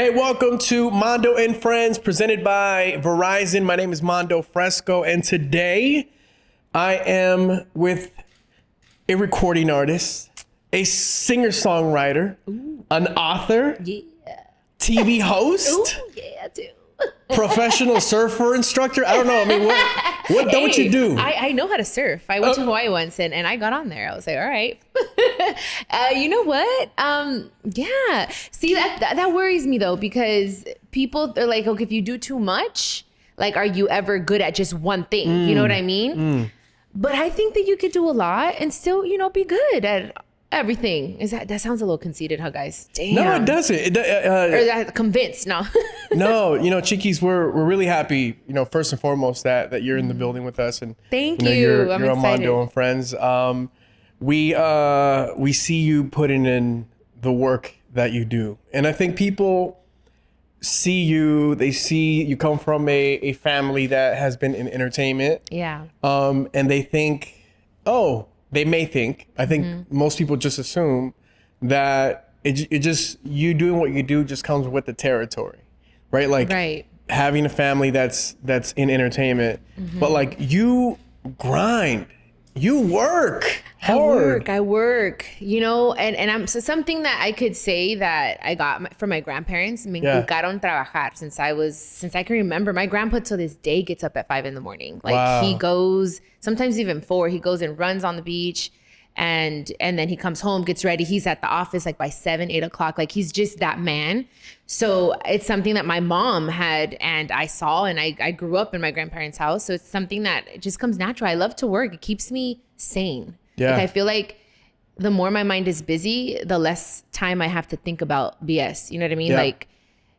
Hey, welcome to Mando and Friends, presented by Verizon. My name is Mando Fresco, and today I am with a recording artist, a singer-songwriter, an author, TV host, professional surfer instructor. I don't know. I mean, what don't you do? I know how to surf. I went to Hawaii once and I got on there. I was like, all right. You know what? Yeah. See, that worries me though, because people are like, okay, if you do too much, like, are you ever good at just one thing? You know what I mean? But I think that you could do a lot and still, be good at everything. That sounds a little conceited, huh, guys? Damn. No, it doesn't. Or convinced, no. No, Chiquis, we're really happy, first and foremost that you're in the building with us, and Thank you. You're I'm on excited. Mando and Friends. We see you putting in the work that you do, and I think people see you. They see you come from a family that has been in entertainment. Yeah. And they think, they may think. I think most people just assume that it just you doing what you do just comes with the territory. Right? Like having a family that's in entertainment, but like you grind, you work hard. I work, and I'm something that I could say that I got from my grandparents. Me inculcaron trabajar since I can remember. My grandpa till this day gets up at 5 a.m. Like he goes, sometimes even 4, he goes and runs on the beach. And then he comes home, gets ready. He's at the office like by 7, 8 o'clock. Like he's just that man. So it's something that my mom had and I saw, and I grew up in my grandparents' house. So it's something that just comes natural. I love to work. It keeps me sane. Yeah. Like I feel like the more my mind is busy, the less time I have to think about BS. You know what I mean? Yeah. Like,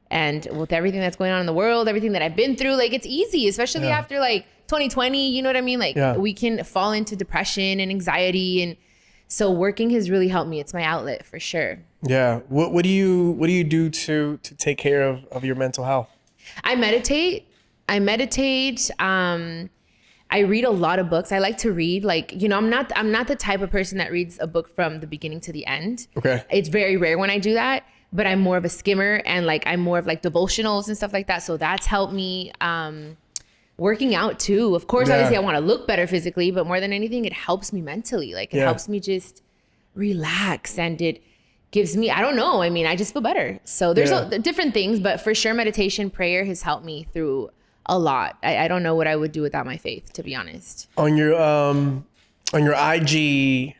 and with everything that's going on in the world, everything that I've been through, like it's easy, especially after like 2020, you know what I mean? Like we can fall into depression and anxiety, and so working has really helped me. It's my outlet for sure. Yeah. What do you do to take care of your mental health? I meditate. I read a lot of books. I like to read. Like, I'm not the type of person that reads a book from the beginning to the end. Okay. It's very rare when I do that, but I'm more of a skimmer, and like I'm more of like devotionals and stuff like that. So that's helped me. Working out too. Of course, obviously I want to look better physically, but more than anything, it helps me mentally. Like it helps me just relax, and it gives me, I don't know. I mean, I just feel better. So there's different things, but for sure meditation, prayer has helped me through a lot. I don't know what I would do without my faith, to be honest. On your IG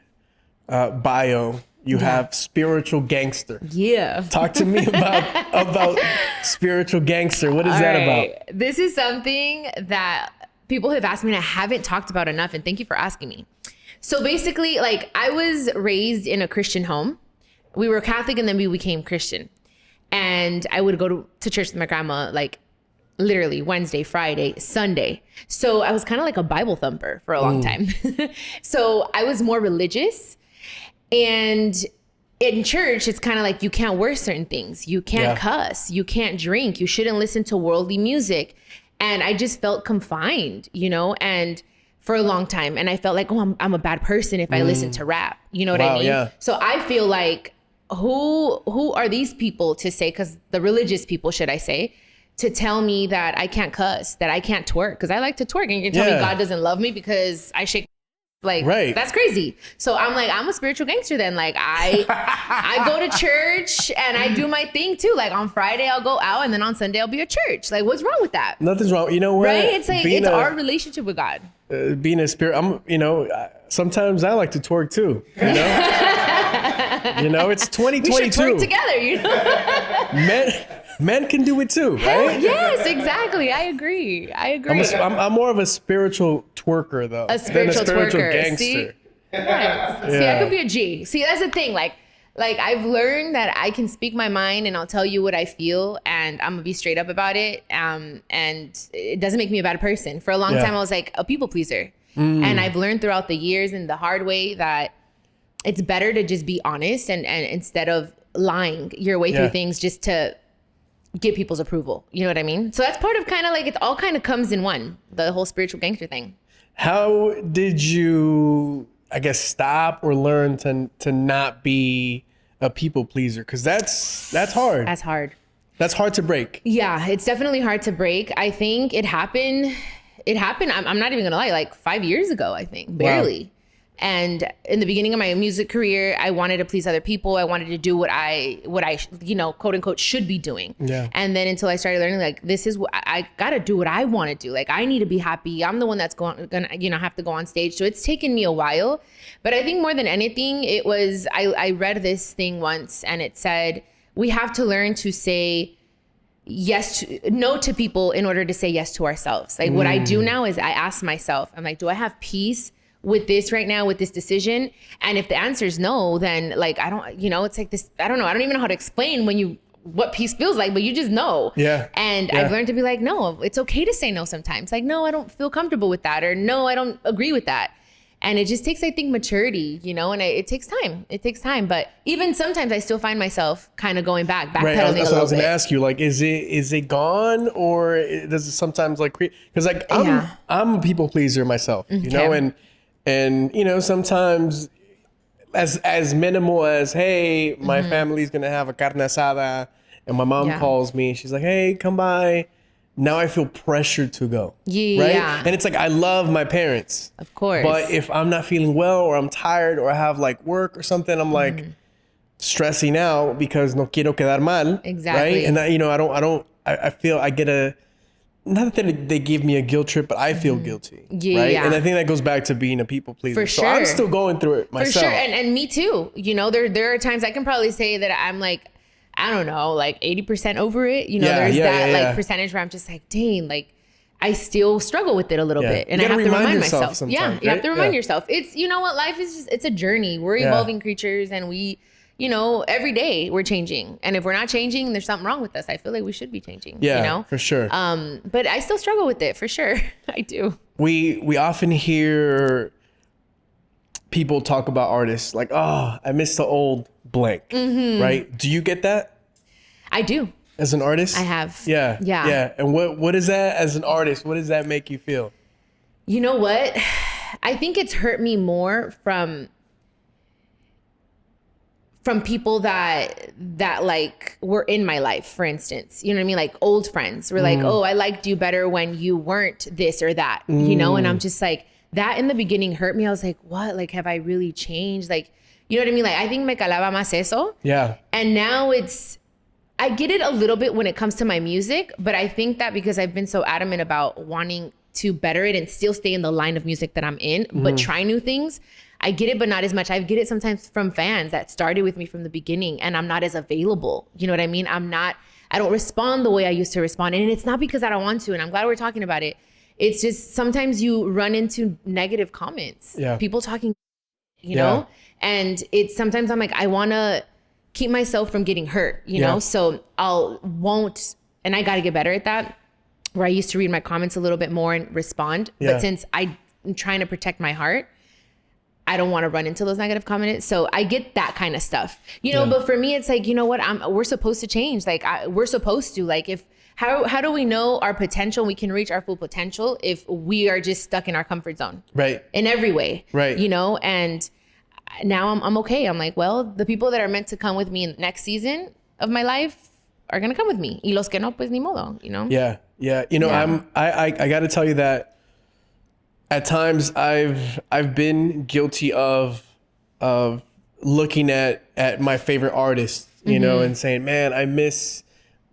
bio, you have spiritual gangster. Yeah. Talk to me about spiritual gangster. What is that about? This is something that people have asked me and I haven't talked about enough. And thank you for asking me. So basically, like I was raised in a Christian home. We were Catholic and then we became Christian. And I would go to church with my grandma, like literally Wednesday, Friday, Sunday. So I was kind of like a Bible thumper for a long time. So I was more religious. And in church, it's kind of like you can't wear certain things. You can't cuss. You can't drink. You shouldn't listen to worldly music. And I just felt confined, and for a long time. And I felt like, I'm a bad person if I listen to rap. You know what I mean? Yeah. So I feel like, who are these people to say, because the religious people, should I say, to tell me that I can't cuss, that I can't twerk? Because I like to twerk. And you can tell me God doesn't love me because I shake. Like, that's crazy. So I'm like, I'm a spiritual gangster then. Like I go to church and I do my thing too. Like on Friday, I'll go out, and then on Sunday I'll be at church. Like what's wrong with that? Nothing's wrong. You know what? Right? It's like, it's our relationship with God. Being a spirit, sometimes I like to twerk too, it's 2022. We should twerk together, Men can do it too, right? Yes, exactly. I agree. I'm more of a spiritual twerker, though. A spiritual twerker. Gangster. See, I could be a G. See, that's the thing. Like I've learned that I can speak my mind, and I'll tell you what I feel, and I'm gonna be straight up about it. And it doesn't make me a bad person. For a long time, I was like a people pleaser, and I've learned throughout the years and the hard way that it's better to just be honest, and instead of lying your way through things just to get people's approval. You know what I mean? So that's part of kind of like, it all kind of comes in one, the whole spiritual gangster thing. How did you, I guess, stop or learn to not be a people pleaser? Because that's hard. That's hard. That's hard to break. Yeah, it's definitely hard to break. I think it happened. I'm not even gonna lie, like 5 years ago, I think, barely. Wow. And in the beginning of my music career, I wanted to please other people. I wanted to do what I, quote unquote, should be doing. Yeah. And then until I started learning, like, this is what I gotta do what I want to do. Like, I need to be happy. I'm the one that's gonna, have to go on stage. So it's taken me a while. But I think more than anything, it was, I read this thing once and it said, we have to learn to say no to people in order to say yes to ourselves. Like what I do now is I ask myself, I'm like, do I have peace with this right now, with this decision? And if the answer is no, then like, I don't, it's like this, I don't know. I don't even know how to explain what peace feels like, but you just know. Yeah. And I've learned to be like, no, it's okay to say no sometimes. Like, no, I don't feel comfortable with that. Or no, I don't agree with that. And it just takes, I think, maturity, and it takes time. It takes time. But even sometimes I still find myself kind of going backpedaling right. a little bit. That's what I was going to ask you. Like, is it gone, or does it sometimes like create? Because like I'm a people pleaser myself, and sometimes as minimal as, hey, my family's going to have a carne asada, and my mom calls me and she's like, hey, come by. Now I feel pressured to go. Yeah. Right? And it's like, I love my parents. Of course. But if I'm not feeling well, or I'm tired, or I have like work or something, I'm like stressing out because no quiero quedar mal. Exactly. Right? And I feel I get not that they give me a guilt trip, but I feel guilty. Yeah. Right? And I think that goes back to being a people pleaser. For sure. So I'm still going through it myself. For sure. And me too. There are times I can probably say that I'm like, I don't know, like 80% over it. There's that percentage where I'm just like, dang, like I still struggle with it a little bit. And I have to remind myself. Yeah, you have to remind yourself. It's, life is just, it's a journey. We're evolving creatures, and we, every day we're changing. And if we're not changing, there's something wrong with us. I feel like we should be changing. Yeah, for sure. But I still struggle with it, for sure. I do. We often hear people talk about artists like, oh, I miss the old blank, right? Do you get that? I do. As an artist? I have. Yeah. Yeah. Yeah. And what is that as an artist? What does that make you feel? You know what? I think it's hurt me more from people that like were in my life, for instance. You know what I mean? Like old friends were like, oh, I liked you better when you weren't this or that, and I'm just like, that in the beginning hurt me. I was like, what? Like, have I really changed? Like, you know what I mean? Like, I think me calaba más eso. Yeah. And now I get it a little bit when it comes to my music, but I think that because I've been so adamant about wanting to better it and still stay in the line of music that I'm in, but try new things, I get it, but not as much. I get it sometimes from fans that started with me from the beginning, and I'm not as available. You know what I mean? I don't respond the way I used to respond. And it's not because I don't want to, and I'm glad we're talking about it. It's just sometimes you run into negative comments. Yeah. People talking, you know? And it's sometimes I'm like, I want to keep myself from getting hurt, you know? So and I got to get better at that, where I used to read my comments a little bit more and respond. Yeah. But since I'm trying to protect my heart, I don't want to run into those negative comments. So I get that kind of stuff, but for me, it's like, you know what? We're supposed to change. Like we're supposed to, like, how do we know our potential? We can reach our full potential if we are just stuck in our comfort zone. Right. In every way. Right. And now I'm okay. I'm like, well, the people that are meant to come with me in the next season of my life are going to come with me. Y los que no, pues ni modo, Yeah. Yeah. I got to tell you that at times I've been guilty of looking at my favorite artists, and saying, man, I miss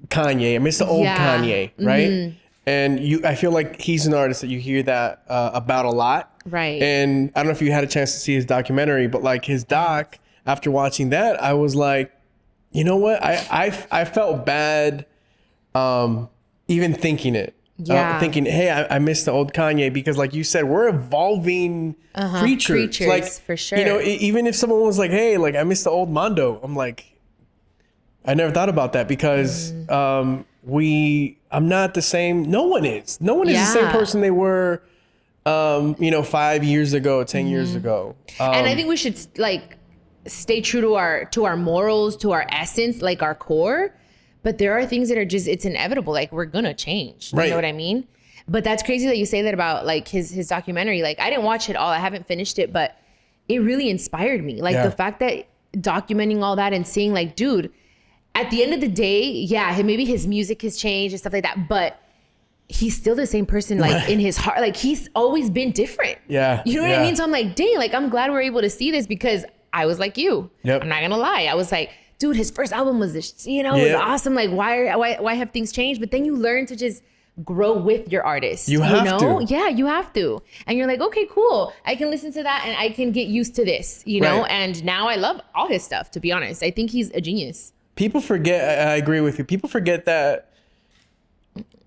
Kanye. I miss the old Kanye. Right. And I feel like he's an artist that you hear that about a lot. Right. And I don't know if you had a chance to see his documentary, but like his doc, after watching that, I was like, you know what? I felt bad even thinking it. Yeah. Thinking, hey, I miss the old Kanye, because like you said, we're evolving creatures. Like, for sure. Even if someone was like, hey, like I miss the old Mando, I'm like, I never thought about that, because I'm not the same. No one is the same person they were 5 years ago, 10 years ago. And I think we should like stay true to our morals, to our essence, like our core. But there are things that are just, it's inevitable. Like we're gonna change. You know what I mean? But that's crazy that you say that about like his documentary. Like I didn't watch it all. I haven't finished it, but it really inspired me. Like the fact that documenting all that and seeing like, dude, at the end of the day, yeah, maybe his music has changed and stuff like that, but he's still the same person, like in his heart. Like he's always been different. Yeah. You know what I mean? So I'm like, dang, like I'm glad we're able to see this because I was like you. Yep. I'm not gonna lie. I was like, dude, his first album was this, it was awesome. Like why have things changed? But then you learn to just grow with your artist. You have to. Yeah, you have to. And you're like, okay, cool. I can listen to that and I can get used to this, you know? Right. And now I love all his stuff, to be honest. I think he's a genius. People forget, I agree with you. People forget that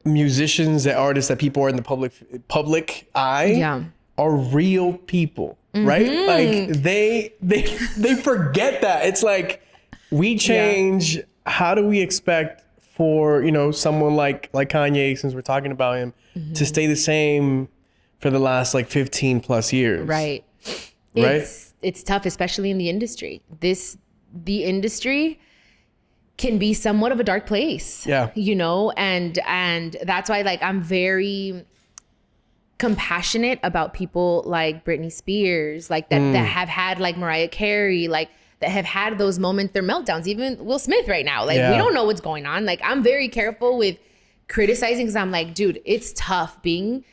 musicians and artists, that people are in the public eye are real people, right? Like they forget that. It's like we change. How do we expect for, someone like Kanye, since we're talking about him, to stay the same for the last like 15 plus years? Right. It's tough, especially in the industry. The industry can be somewhat of a dark place. Yeah. And that's why like I'm very compassionate about people like Britney Spears, like that have had like Mariah Carey, like that have had those moments, their meltdowns, even Will Smith right now. Like we don't know what's going on. Like I'm very careful with criticizing because I'm like, dude, it's tough being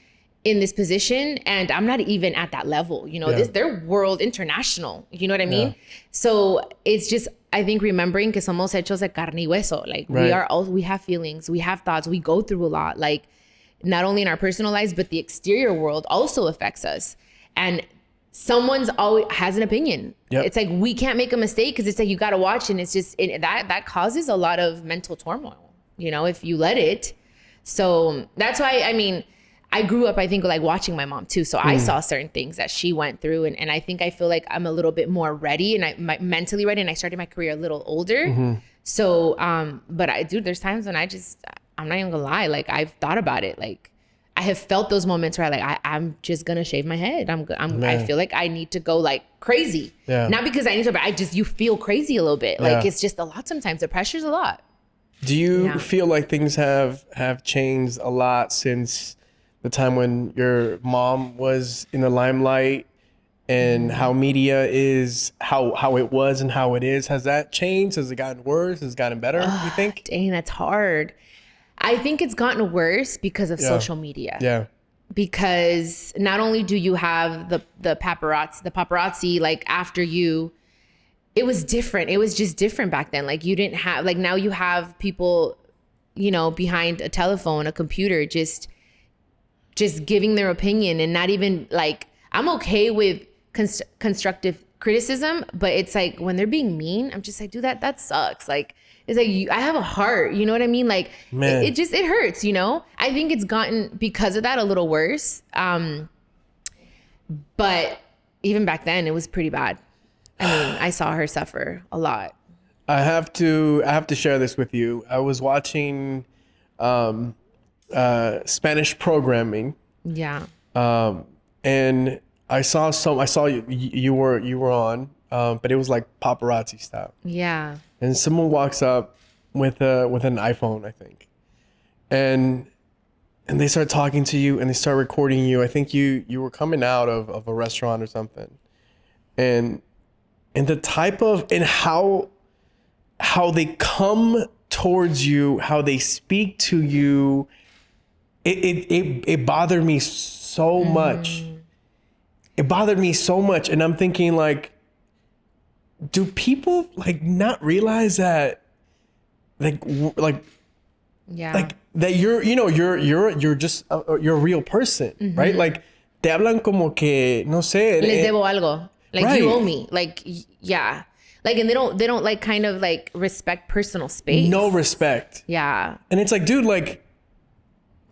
in this position and I'm not even at that level. They're world international. You know what I mean? Yeah. So it's just, I think remembering que somos hechos de carne y hueso. Like we have feelings, we have thoughts, we go through a lot. Like not only in our personal lives, but the exterior world also affects us. And someone's always has an opinion. Yep. It's like, we can't make a mistake because it's like, you got to watch. And it's just that causes a lot of mental turmoil, if you let it. So that's why, I grew up, I think, like watching my mom too. So I saw certain things that she went through. And I think I feel like I'm a little bit more ready and mentally ready. And I started my career a little older. So, but there's times when I'm not even gonna lie. Like I've thought about it. Like I have felt those moments where I'm just gonna shave my head. I feel like I need to go like crazy. Yeah. Not because I need to, but you feel crazy a little bit. Like it's just a lot sometimes. The pressure's a lot. Do you feel like things have changed a lot since the time when your mom was in the limelight and how media is, how it was and how it is? Has that changed? Has it gotten worse? Has it gotten better, you think? Dang, that's hard. I think it's gotten worse because of social media. Yeah. Because not only do you have the paparazzi like after you, it was different. It was just different back then. Like you didn't have, like now you have people, behind a telephone, a computer, just giving their opinion and not even like, I'm okay with constructive criticism, but it's like when they're being mean, I'm just like, dude, that sucks. Like, it's like, I have a heart, you know what I mean? Like it hurts, I think it's gotten because of that a little worse. But even back then it was pretty bad. I saw her suffer a lot. I have to share this with you. I was watching, Spanish programming. Yeah. And I saw you were on, but it was like paparazzi style. Yeah. And someone walks up with an iPhone, I think. And they start talking to you and they start recording you. I think you were coming out of a restaurant or something. And the type of, and how they come towards you, how they speak to you, it bothered me so much. It bothered me so much. And I'm thinking like, do people like not realize that like that you're just you're a real person, right? Like te hablan como que no sé. Les debo algo. Like right. You owe me. Like yeah. Like and they don't like kind of like respect personal space. No respect. Yeah. And it's like, dude, like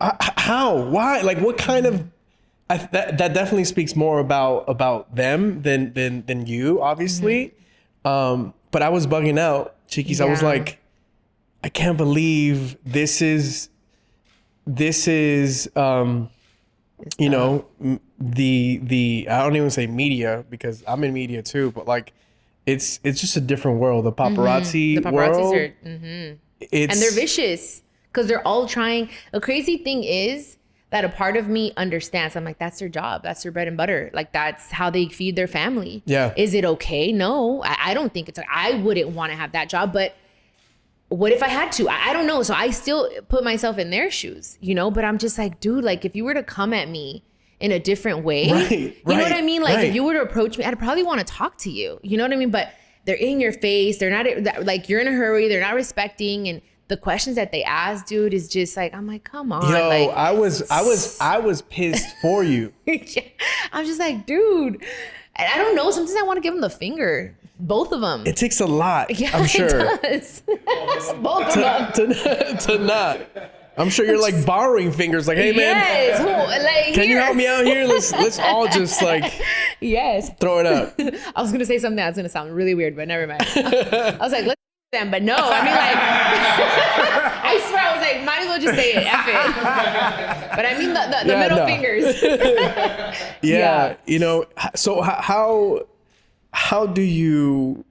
how? Why? Like what kind of that definitely speaks more about them than you, obviously. But I was bugging out, Chiquis. Yeah. I was like, I can't believe this is you know, the I don't even say media because I'm in media too, but like it's just a different world. The paparazzi, the paparazzi world, and they're vicious because they're all trying. The crazy thing is that a part of me understands. I'm like, that's their job. That's their bread and butter. Like that's how they feed their family. Yeah. Is it okay? No, I don't think it's. I wouldn't want to have that job, but what if I had to? I don't know. So I still put myself in their shoes, you know, but I'm just like, dude, like if you were to come at me in a different way, you know what I mean? Like if you were to approach me, I'd probably want to talk to you, you know what I mean? But they're in your face. They're not like, you're in a hurry. They're not respecting. And the questions that they ask, dude, is just like, I'm like, come on. Yo, like, I was pissed for you. I'm just like, dude, I don't know. Sometimes I want to give them the finger. Both of them. It takes a lot, yeah, I'm sure. It does. Both of them. To not. I'm sure you're like borrowing fingers, like, hey man, like, can you help me out here? Let's all just like throw it up. I was gonna say something that's gonna sound really weird, but never mind. I was like, let's do them, but no, I mean like I swear I was like, might as well just say it, F it. But I mean the middle fingers. Yeah, you know, so how do you,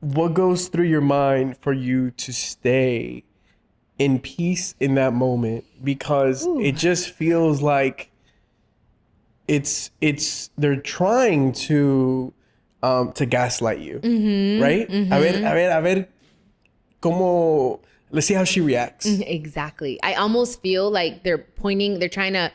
what goes through your mind for you to stay in peace in that moment? Because it just feels like it's they're trying to gaslight you, right? A ver, como, let's see how she reacts. Exactly. I almost feel like they're trying to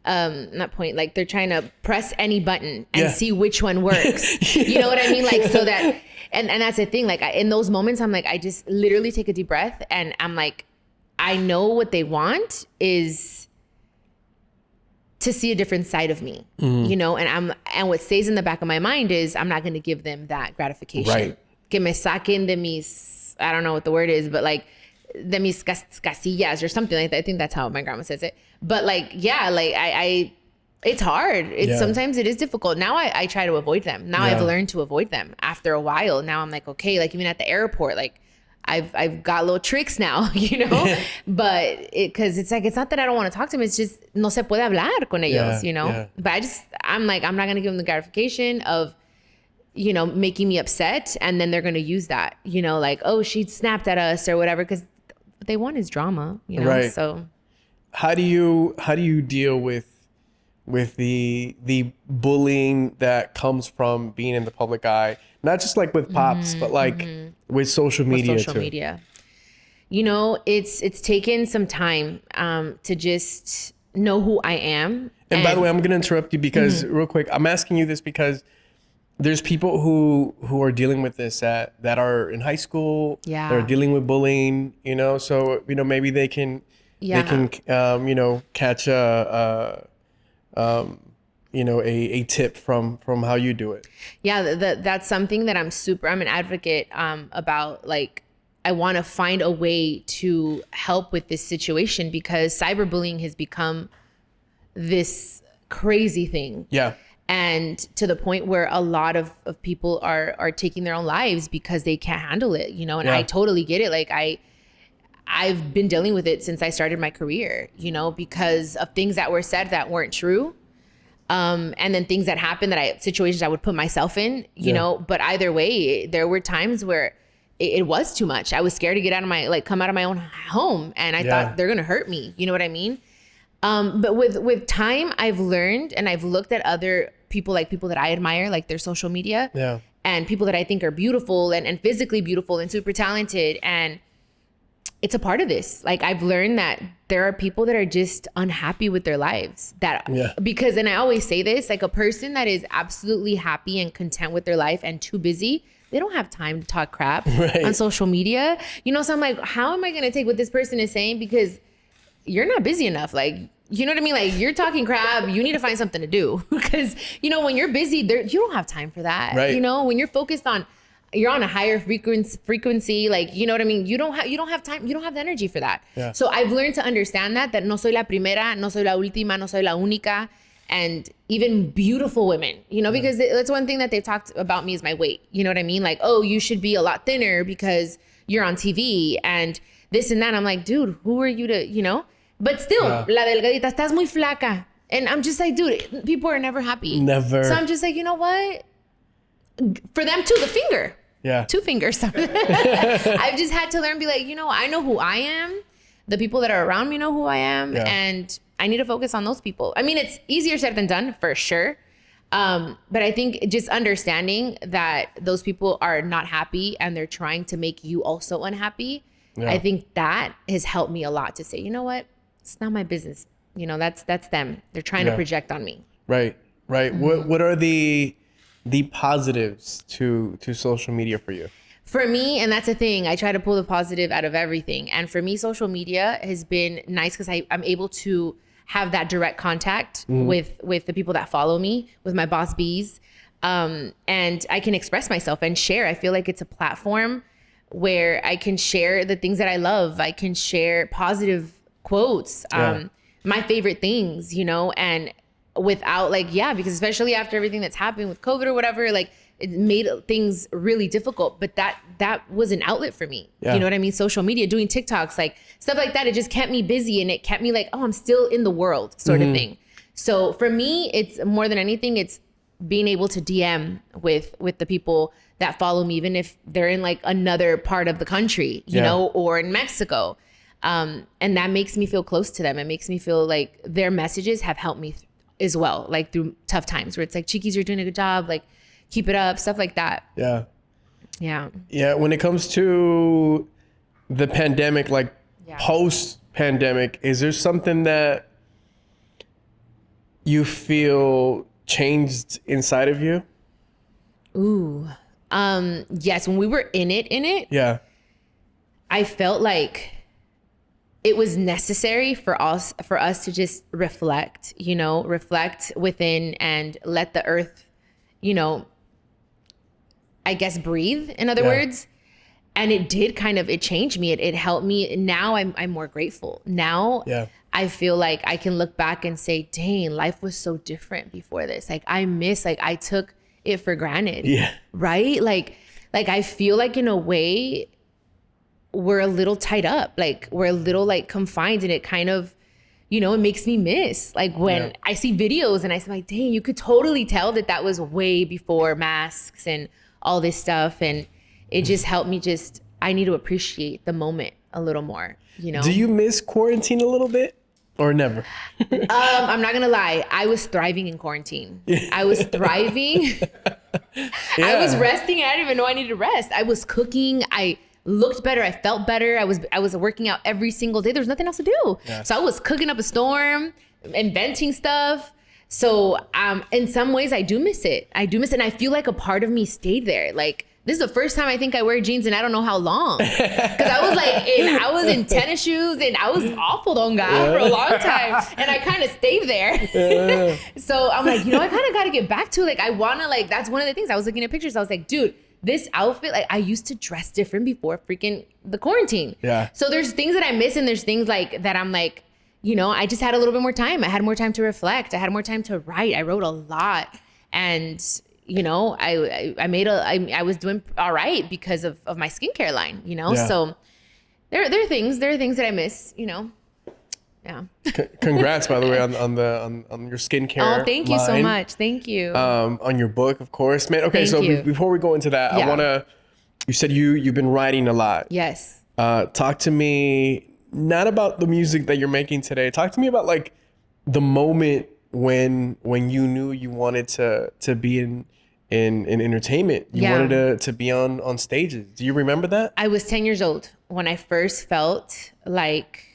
not point, like they're trying to press any button and see which one works. You know what I mean? Like, so that, and that's the thing, like in those moments, I'm like, I just literally take a deep breath and I'm like, I know what they want is to see a different side of me, you know, and what stays in the back of my mind is I'm not going to give them that gratification. Right. Que me saquen de mis, I don't know what the word is, but like, de mis casillas or something like that. I think that's how my grandma says it. But like, yeah, like I it's hard. Sometimes it is difficult. Now I try to avoid them. Now I've learned to avoid them after a while. Now I'm like, okay, like even at the airport, like I've got little tricks now, you know, but cause it's like, it's not that I don't want to talk to them. It's just no se puede hablar con ellos, you know, but I'm like, I'm not going to give them the gratification of, you know, making me upset. And then they're going to use that, you know, like, oh, she snapped at us or whatever. Cause what they want is drama, you know? Right. So how do you deal with the bullying that comes from being in the public eye? Not just like with pops, but like with social media too. You know, it's taken some time to just know who I am. And by the way, I'm gonna interrupt you because real quick, I'm asking you this because there's people who are dealing with this that are in high school. Yeah. They're dealing with bullying, you know, so you know maybe they can you know, catch you know, a tip from how you do it. Yeah, that's something that I'm an advocate about. Like, I want to find a way to help with this situation because cyberbullying has become this crazy thing. Yeah. And to the point where a lot of people are taking their own lives because they can't handle it, you know, and I totally get it. Like I've been dealing with it since I started my career, you know, because of things that were said that weren't true. And then things that happened situations I would put myself in, you know, but either way, there were times where it was too much. I was scared to get out of come out of my own home and I thought they're going to hurt me. You know what I mean? But with time, I've learned and I've looked at other people, like people that I admire, like their social media and people that I think are beautiful and physically beautiful and super talented. And it's a part of this. Like I've learned that there are people that are just unhappy with their lives because, and I always say this, like a person that is absolutely happy and content with their life and too busy, they don't have time to talk crap on social media. You know, so I'm like, how am I going to take what this person is saying? Because you're not busy enough. Like, you know what I mean? Like you're talking crap, you need to find something to do because, you know, when you're busy, you don't have time for that. Right. You know, when you're focused on, you're on a higher frequency, like, you know what I mean? You don't have time, you don't have the energy for that. Yeah. So I've learned to understand that no soy la primera, no soy la última, no soy la única, and even beautiful women, you know, because that's one thing that they've talked about me is my weight. You know what I mean? Like, oh, you should be a lot thinner because you're on TV and this and that. I'm like, dude, who are you to, you know? But still, la delgadita, estás muy flaca. And I'm just like, dude, people are never happy. Never. So I'm just like, you know what? For them too, the finger. Yeah. 2 fingers. I've just had to learn, be like, you know, I know who I am. The people that are around me know who I am. Yeah. And I need to focus on those people. I mean, it's easier said than done for sure. But I think just understanding that those people are not happy and they're trying to make you also unhappy. Yeah. I think that has helped me a lot to say, you know what? It's not my business. You know, that's them. They're trying to project on me. Right. What are the positives to social media for you? For me, and that's the thing, I try to pull the positive out of everything. And for me, social media has been nice because I'm able to have that direct contact with the people that follow me, with my boss bees. And I can express myself and share. I feel like it's a platform where I can share the things that I love. I can share positive quotes, my favorite things, you know, and without because especially after everything that's happened with COVID or whatever, like it made things really difficult, but that was an outlet for me. You know what I mean? Social media, doing TikToks, like stuff like that. It just kept me busy and it kept me like, oh, I'm still in the world sort of thing. So for me, it's more than anything, it's being able to DM with the people that follow me, even if they're in like another part of the country, you know, or in Mexico. And that makes me feel close to them. It makes me feel like their messages have helped me as well, like through tough times where it's like, Chiquis, you're doing a good job. Like, keep it up, stuff like that. Yeah. When it comes to the pandemic, like post-pandemic, is there something that you feel changed inside of you? Ooh. Yes, when we were in it, I felt like it was necessary for us to just reflect within and let the earth, you know, I guess breathe, in other words. And it did it changed me. It helped me. Now I'm more grateful. Now I feel like I can look back and say, dang, life was so different before this. Like I took it for granted. Yeah. Right? Like I feel like in a way we're a little tied up. Like we're a little like confined, and it kind of, you know, it makes me miss like when I see videos and I'm like, dang, you could totally tell that was way before masks and all this stuff. And it just helped me I need to appreciate the moment a little more, you know? Do you miss quarantine a little bit or never? I'm not gonna lie. I was thriving in quarantine. I was thriving. I was resting and I didn't even know I needed to rest. I was cooking. I looked better. I felt better. I was working out every single day. There was nothing else to do. Yeah. So I was cooking up a storm, inventing stuff. So in some ways I do miss it. And I feel like a part of me stayed there. Like this is the first time I think I wear jeans and I don't know how long. Cause I was in tennis shoes and I was awful on God for a long time. And I kind of stayed there. So I'm like, you know, I kind of got to get back to like, I want to like, that's one of the things I was looking at pictures. I was like, dude, this outfit, like I used to dress different before freaking the quarantine. Yeah. So there's things that I miss and there's things like that I'm like, you know, I just had a little bit more time. I had more time to reflect. I had more time to write. I wrote a lot. And, you know, I was doing all right because of my skincare line, you know? Yeah. So there are things that I miss, you know? Yeah. Congrats, by the way, on your skincare. Oh, thank you so much. Thank you. On your book, of course, man. Okay. Thank you. Before we go into that, you said you've been writing a lot. Yes. Talk to me, not about the music that you're making today. Talk to me about like the moment when you knew you wanted to be in entertainment. You wanted to be on stages. Do you remember that? I was 10 years old when I first felt like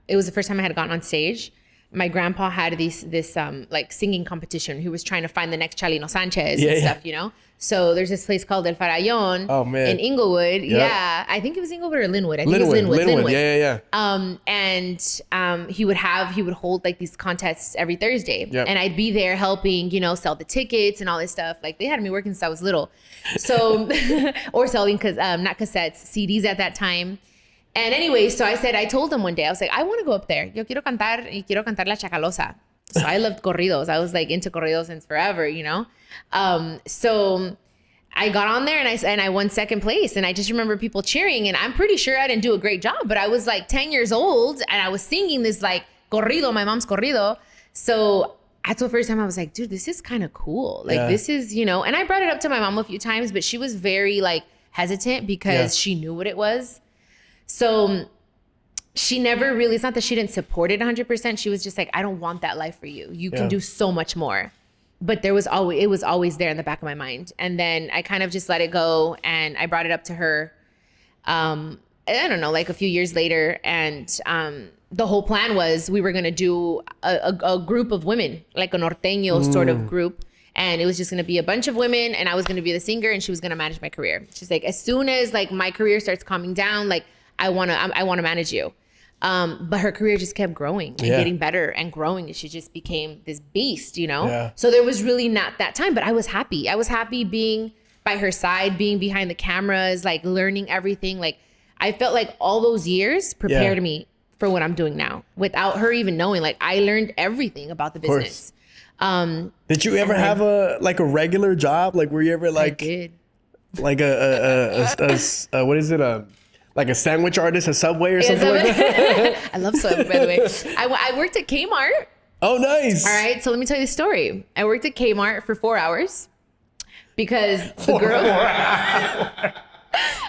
it was the first time I had gotten on stage. My grandpa had this like singing competition. He was trying to find the next Chalino Sanchez and stuff, you know? So there's this place called El Farallon in Inglewood. Yep. Yeah. I think it was Inglewood or Linwood. I think it was Linwood. Yeah. And he would hold like these contests every Thursday. Yep. And I'd be there helping, you know, sell the tickets and all this stuff. Like they had me working since I was little. So, or selling, not cassettes, CDs at that time. And anyway, so I told him one day, I was like, I want to go up there. Yo quiero cantar la chacalosa. So I loved corridos. I was like into corridos since forever, you know? So I got on there and I won second place. And I just remember people cheering, and I'm pretty sure I didn't do a great job, but I was like 10 years old and I was singing this like corrido, my mom's corrido. So that's the first time I was like, dude, this is kind of cool. Like this is, you know, and I brought it up to my mom a few times, but she was very like hesitant because she knew what it was. So she never really, it's not that she didn't support it 100%. She was just like, I don't want that life for you. You can do so much more. But it was always there in the back of my mind. And then I kind of just let it go, and I brought it up to her. I don't know, like a few years later, and the whole plan was we were gonna do a group of women, like a norteño sort of group, and it was just gonna be a bunch of women, and I was gonna be the singer, and she was gonna manage my career. She's like, as soon as like my career starts calming down, like I wanna manage you. But her career just kept growing and getting better and growing. And she just became this beast, you know? Yeah. So there was really not that time, but I was happy. I was happy being by her side, being behind the cameras, like learning everything. Like I felt like all those years prepared me for what I'm doing now without her even knowing. Like I learned everything about the business. Did you ever have a regular job? Like were you ever like, I did. Like a what is it? Like a sandwich artist at Subway or something like that? I love Subway, by the way. I worked at Kmart. Oh, nice. All right, so let me tell you the story. I worked at Kmart for 4 hours because the girl...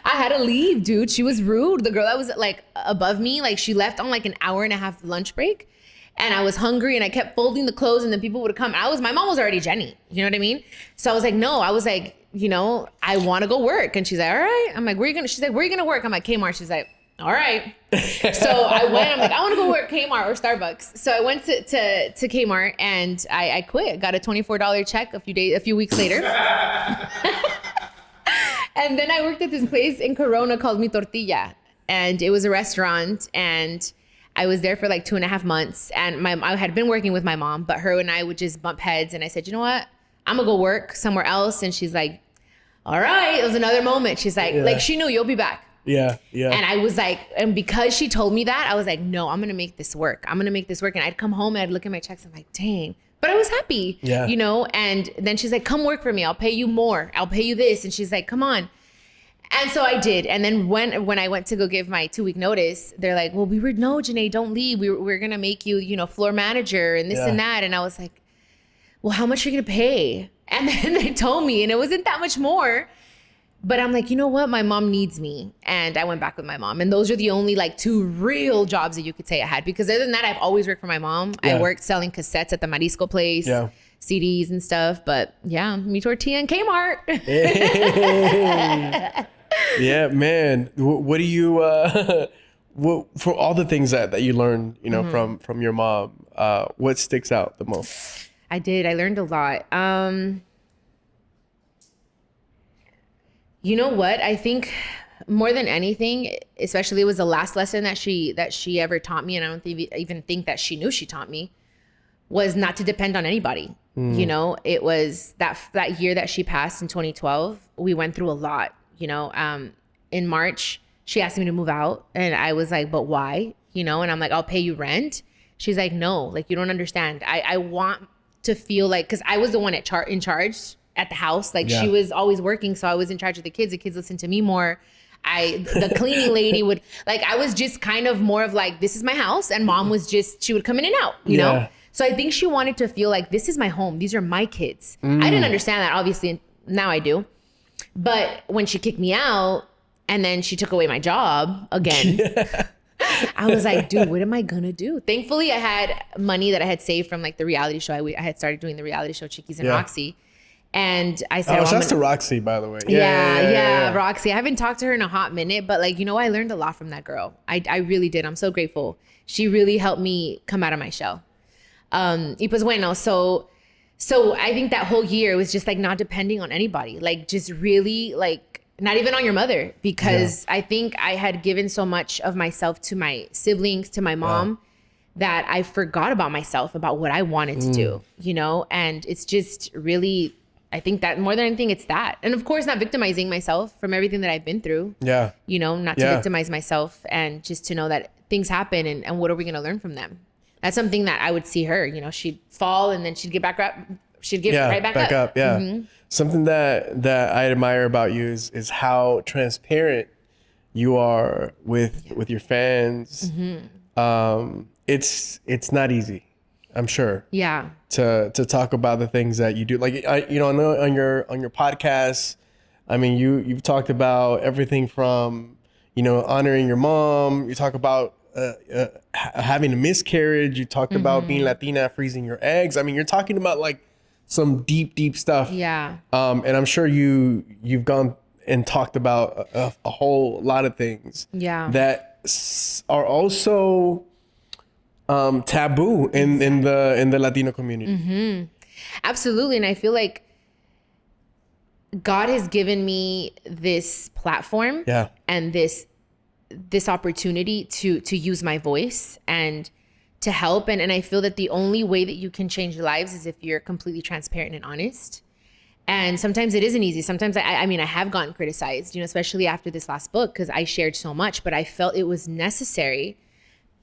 I had to leave, dude. She was rude. The girl that was like above me, like she left on like an hour and a half lunch break. And I was hungry and I kept folding the clothes and then people would come. My mom was already Jenny. You know what I mean? So I was like, no, I was like, you know, I want to go work. And she's like, all right. I'm like, she's like, where are you going to work? I'm like, Kmart. She's like, all right. So I went, I'm like, I want to go work Kmart or Starbucks. So I went to Kmart and I quit. Got a $24 check a few weeks later. And then I worked at this place in Corona called Mi Tortilla. And it was a restaurant, and I was there for like 2.5 months. And I had been working with my mom, but her and I would just bump heads. And I said, you know what? I'm gonna go work somewhere else. And she's like, all right. It was another moment. She's like, like she knew you'll be back. Yeah, yeah. And I was like, and because she told me that, I was like, no, I'm gonna make this work. I'm gonna make this work. And I'd come home and I'd look at my checks. I'm like, dang. But I was happy, you know? And then she's like, come work for me. I'll pay you more. I'll pay you this. And she's like, come on. And so I did. And then when I went to go give my 2-week notice, they're like, well, no, Janae, don't leave. We're going to make you, you know, floor manager and this and that. And I was like, well, how much are you going to pay? And then they told me, and it wasn't that much more. But I'm like, you know what? My mom needs me. And I went back with my mom. And those are the only like 2 real jobs that you could say I had. Because other than that, I've always worked for my mom. I worked selling cassettes at the Marisco place. Yeah. CDs and stuff. But yeah, Mi Tortilla and Kmart. Yeah, man. What do you for all the things that you learned, you know, from your mom, what sticks out the most? I learned a lot. You know what? I think more than anything, especially it was the last lesson that she ever taught me, and I don't even think that she knew she taught me, was not to depend on anybody. You know, it was that year that she passed in 2012. We went through a lot. You know, in March, she asked me to move out, and I was like, but why? You know, and I'm like, I'll pay you rent. She's like, no, like, you don't understand. I want to feel like, because I was the one in charge at the house. Like, she was always working, so I was in charge of the kids. The kids listened to me more. The cleaning lady would, like, I was just kind of more of like, this is my house, and mom was just, she would come in and out, you know? So I think she wanted to feel like, this is my home. These are my kids. I didn't understand that, obviously. Now I do. But when she kicked me out and then she took away my job again, I was like, dude, what am I gonna do? Thankfully, I had money that I had saved from like the reality show. I had started doing the reality show Chiquis and Roxy. And I said, shouts to Roxy, by the way. Yeah, Roxy. I haven't talked to her in a hot minute, but like, you know, I learned a lot from that girl. I really did. I'm so grateful. She really helped me come out of my shell. Y pues bueno, so I think that whole year was just like not depending on anybody, like just really like not even on your mother, because I think I had given so much of myself to my siblings, to my mom, that I forgot about myself, about what I wanted to do, you know? And it's just really, I think that more than anything, it's that. And of course, not victimizing myself from everything that I've been through. Yeah. You know, not to victimize myself, and just to know that things happen, and what are we going to learn from them? That's something that I would see her, you know, she'd fall and then she'd get back up. She'd get right back up. Yeah. Mm-hmm. Something that I admire about you is how transparent you are with your fans. Mm-hmm. It's not easy, I'm sure. Yeah. To talk about the things that you do. Like, I know on your podcast, I mean, you've talked about everything from, you know, honoring your mom. You talk about having a miscarriage. You talked about being Latina, freezing your eggs. I mean, you're talking about like some deep stuff. Yeah. And I'm sure you've gone and talked about a whole lot of things. Yeah. That are also taboo in the Latino community. Mm-hmm. Absolutely. And I feel like God has given me this platform and this opportunity to use my voice and to help. And I feel that the only way that you can change lives is if you're completely transparent and honest. And sometimes it isn't easy. Sometimes I mean, I have gotten criticized, especially after this last book, because I shared so much, but I felt it was necessary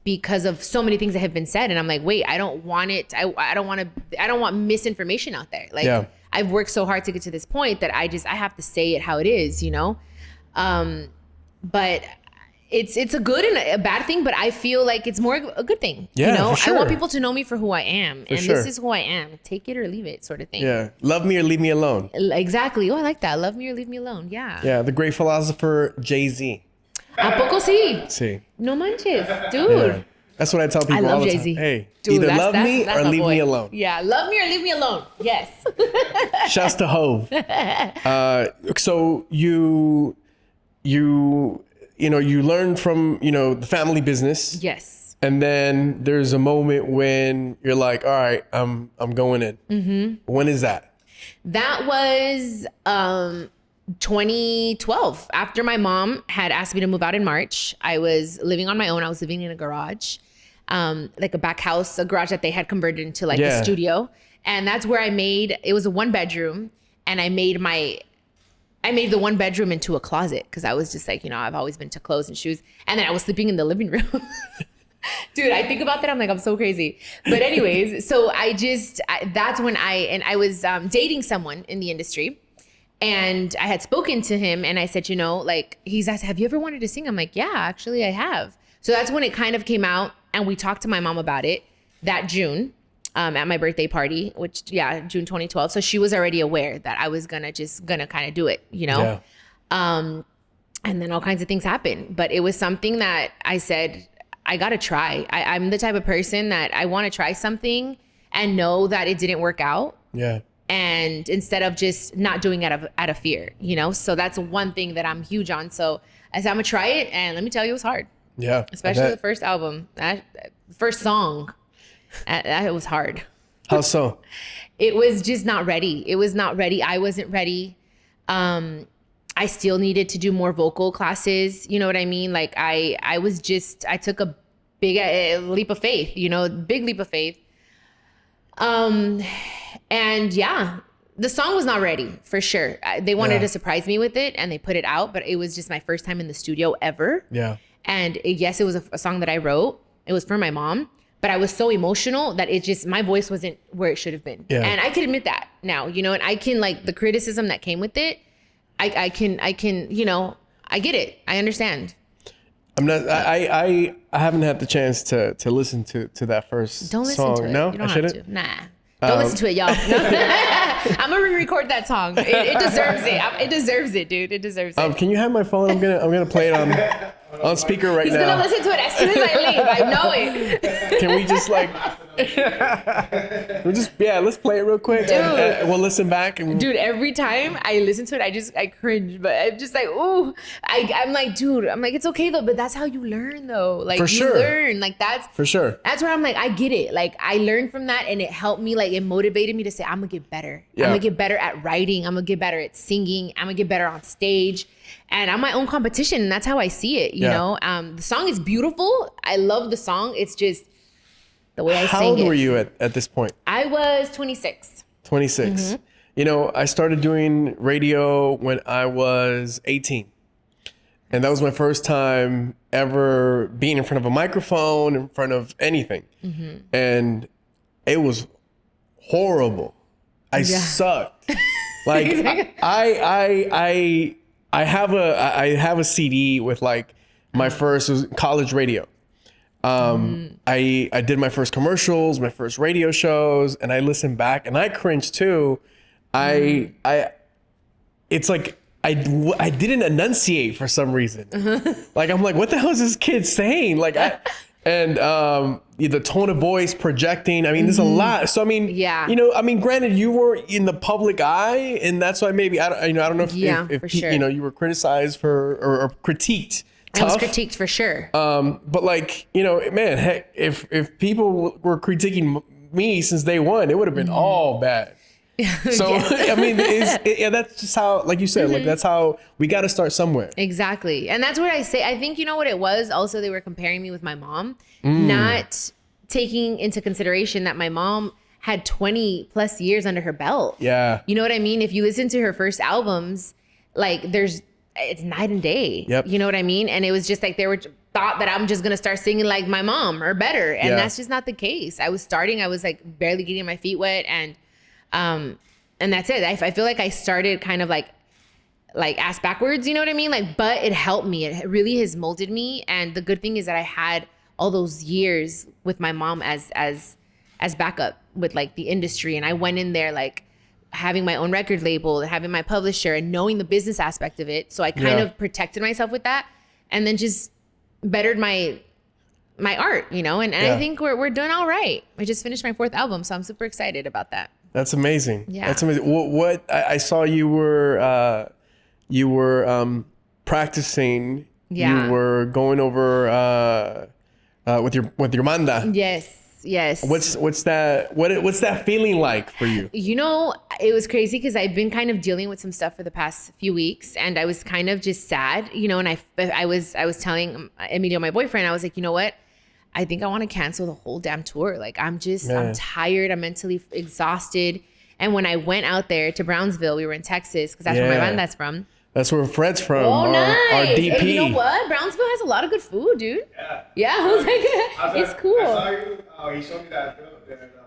because of so many things that have been said. And I'm like, wait, I don't want it. I don't want misinformation out there. Like I've worked so hard to get to this point that I have to say it how it is, but it's a good and a bad thing, but I feel like it's more a good thing. For sure. I want people to know me for who I am. This is who I am. Take it or leave it, sort of thing. Yeah. Love me or leave me alone. Exactly. Oh, I like that. Love me or leave me alone. Yeah. Yeah. The great philosopher Jay-Z. ¿A poco sí? Sí. No manches, dude. Yeah. That's what I tell people I love all the Jay-Z. time. Hey, dude, either love me or leave me alone. Yeah, love me or leave me alone. Yes. Shouts to Hove. So you learn from, the family business. Yes. And then there's a moment when you're like, all right, I'm going in. Mm-hmm. When is that? That was 2012. After my mom had asked me to move out in March, I was living on my own. I was living in a garage, like a back house, a garage that they had converted into like a studio. And that's where it was a 1-bedroom. And I made the 1 bedroom into a closet because I was just like, I've always been to clothes and shoes. And then I was sleeping in the living room. Dude, I think about that. I'm like, I'm so crazy. But anyways, so that's when I was dating someone in the industry. And I had spoken to him and I said, he's asked, have you ever wanted to sing? I'm like, yeah, actually I have. So that's when it kind of came out and we talked to my mom about it that June. At my birthday party, which June 2012. So she was already aware that I was gonna kind of do it, Yeah. And then all kinds of things happened. But it was something that I said, I gotta try. I'm the type of person that I want to try something and know that it didn't work out. Yeah. And instead of just not doing it out of fear, So that's one thing that I'm huge on. So I said, I'm gonna try it, and let me tell you, it was hard. Yeah. Especially the first album, first song. It was hard. How so? It was just not ready. It was not ready. I wasn't ready. I still needed to do more vocal classes. You know what I mean? Like I took a big leap of faith, big leap of faith. And the song was not ready for sure. They wanted to surprise me with it and they put it out, but it was just my first time in the studio ever. Yeah. And yes, it was a song that I wrote. It was for my mom. But I was so emotional that my voice wasn't where it should have been. Yeah. And I can admit that now, and I can the criticism that came with it. I can, I get it. I understand. I haven't had the chance to listen to that first song. Don't listen to it. No, you don't I have shouldn't. to. Nah. Don't listen to it, y'all. I'm gonna re-record that song. It deserves it. It deserves it, dude. It deserves it. Can you have my phone? I'm gonna play it on speaker right now. He's gonna listen to it as soon as I leave. I know it. Can we just let's play it real quick. Dude. And we'll listen back. Dude, every time I listen to it, I cringe. But I'm just like, ooh. I'm like, dude. I'm like, it's okay though. But that's how you learn though. Like for sure. You learn. Like that's for sure. That's where I'm like, I get it. Like I learned from that, and it helped me. Like it motivated me to say, I'm gonna get better. Yeah. I'm gonna get better at writing. I'm gonna get better at singing. I'm gonna get better on stage. And I'm my own competition, and that's how I see it, you know? The song is beautiful. I love the song. It's just the way I sing it. How old were you at this point? I was 26. 26. Mm-hmm. I started doing radio when I was 18. And that was my first time ever being in front of a microphone, in front of anything. Mm-hmm. And it was horrible. I sucked. Like, I have a CD with like my first, it was college radio. I did my first commercials, my first radio shows, and I listened back and I cringed too. It's like I didn't enunciate for some reason. Like I'm like, what the hell is this kid saying? Like And the tone of voice, projecting. I mean, there's a lot. So I mean, you know, I mean, granted, you were in the public eye, and that's why maybe I don't know if for sure. you know, you were criticized for or critiqued. I was critiqued for sure. But like, you know, man, heck, if people were critiquing me since day one, it would have been all bad. So I mean, that's just how, like you said, like that's how we got to start somewhere. Exactly. And that's what I say. I think, you know what it was? Also, they were comparing me with my mom, not taking into consideration that my mom had 20 plus years under her belt. Yeah. You know what I mean? If you listen to her first albums, like it's night and day. Yep. You know what I mean? And it was just like, they were thought that I'm just going to start singing like my mom or better. And that's just not the case. I was like barely getting my feet wet, and that's it. I feel like I started kind of like ass backwards, you know what I mean? Like, but it helped me. It really has molded me. And the good thing is that I had all those years with my mom as backup with like the industry. And I went in there like having my own record label, having my publisher, and knowing the business aspect of it. So I kind of protected myself with that, and then just bettered my art, you know? And I think we're doing all right. I just finished my 4th album, so I'm super excited about that. That's amazing. Yeah. That's amazing. What I saw you were practicing. Yeah. You were going over with your manda. Yes. What's that feeling like for you? You know, it was crazy because I've been kind of dealing with some stuff for the past few weeks, and I was kind of just sad, you know, and I was telling Emilio, my boyfriend, I was like, you know what? I think I want to cancel the whole damn tour. Like, I'm tired. I'm mentally exhausted. And when I went out there to Brownsville, we were in Texas, because that's where my banda's from. That's where Fred's from. Oh, nice. Our DP. And you know what? Brownsville has a lot of good food, dude. Yeah. I was like, it's cool. I saw you. He showed me that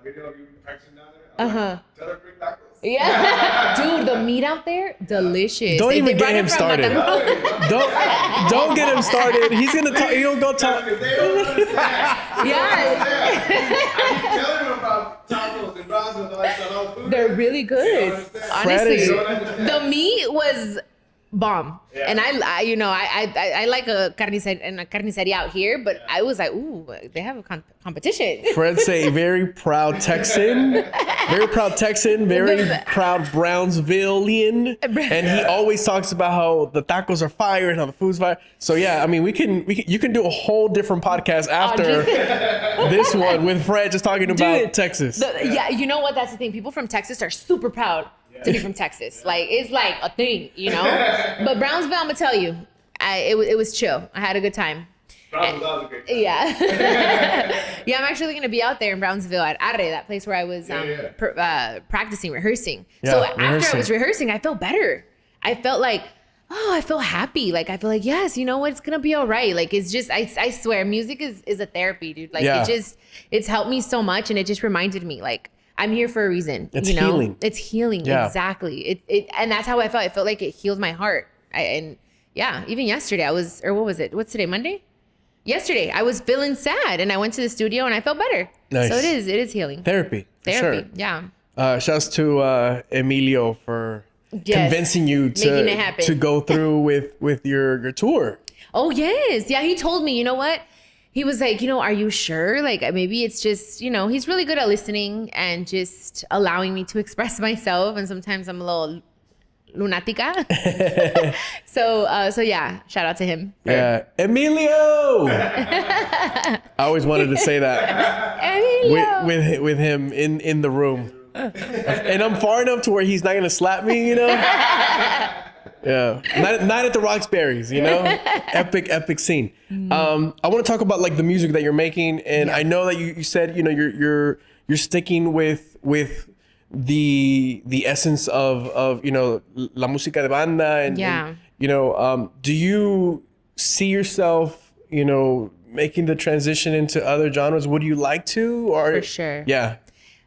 video of you practicing down there. Like, tell her bring tacos. Yeah. Dude, the meat out there, delicious. Don't even get him started. Don't get him started. He'll go talk. They don't understand. Yeah. I keep telling them about tacos and Brownsville and all that stuff. They're really good. Honestly, the meat was bomb. Yeah. And I like a carniceria out here, but I was like, ooh, they have a competition. Fred's a very proud Texan, very proud Brownsvillian, and he always talks about how the tacos are fire and how the food's fire. So yeah, I mean, you can do a whole different podcast after this one with Fred just talking about Texas. Yeah, you know what? That's the thing. People from Texas are super proud to be from Texas. Like, it's like a thing, you know? But Brownsville, I'm gonna tell you, it was chill. I had a good time. Brownsville was a great time. Yeah. Yeah, I'm actually gonna be out there in Brownsville at Arre, that place where I was practicing, rehearsing. Yeah, so after I was rehearsing, I felt better. I felt like, I feel happy. Like, I feel like, yes, you know what? It's gonna be all right. Like, it's just, I swear, music is a therapy, dude. Like, it's helped me so much, and it just reminded me, like, I'm here for a reason. It's you know? healing. It's healing. Yeah. Exactly. And that's how I felt. I felt like it healed my heart. Even yesterday what was it? What's today? Monday? Yesterday, I was feeling sad, and I went to the studio and I felt better. Nice. So it is healing. Therapy. Sure. Yeah. Shouts to Emilio for convincing you to go through with your tour. Oh yes. Yeah. He told me, you know what? He was like, are you sure? Like, maybe it's just, he's really good at listening and just allowing me to express myself. And sometimes I'm a little lunatica. So yeah, shout out to him. Yeah. Emilio! I always wanted to say that. Emilio! With him in the room. And I'm far enough to where he's not going to slap me, Yeah, not at the Roxbury's, epic scene. I want to talk about like the music that you're making, and I know that you said you're sticking with the essence of la música de banda, and do you see yourself making the transition into other genres? Would you like to? Or for sure, yeah,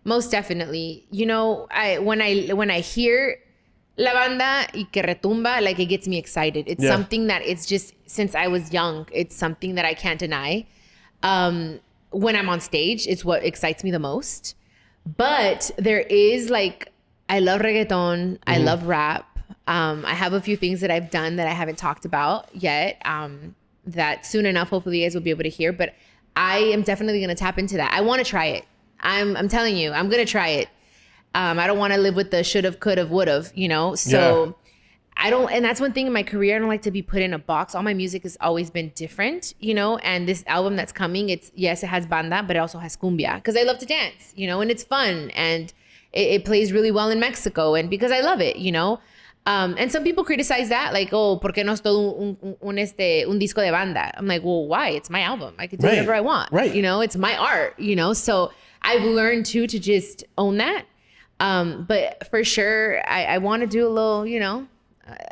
most definitely. When I hear La Banda y que retumba, like, it gets me excited. It's something that it's just, since I was young, it's something that I can't deny. When I'm on stage, it's what excites me the most. But there is like, I love reggaeton. I love rap. I have a few things that I've done that I haven't talked about yet. That soon enough, hopefully you guys will be able to hear. But I am definitely going to tap into that. I want to try it. I'm telling you, I'm going to try it. I don't want to live with the should've, could've, would've, you know? So I don't, and that's one thing in my career. I don't like to be put in a box. All my music has always been different, you know? And this album that's coming, yes, it has banda, but it also has cumbia because I love to dance, you know, and it's fun. And it plays really well in Mexico. And because I love it, you know? And some people criticize that, like, oh, ¿por qué no es todo un disco de banda? I'm like, well, why? It's my album. I can do whatever I want. Right. You know, it's my art, you know? So I've learned too to just own that. But for sure, I want to do a little, you know,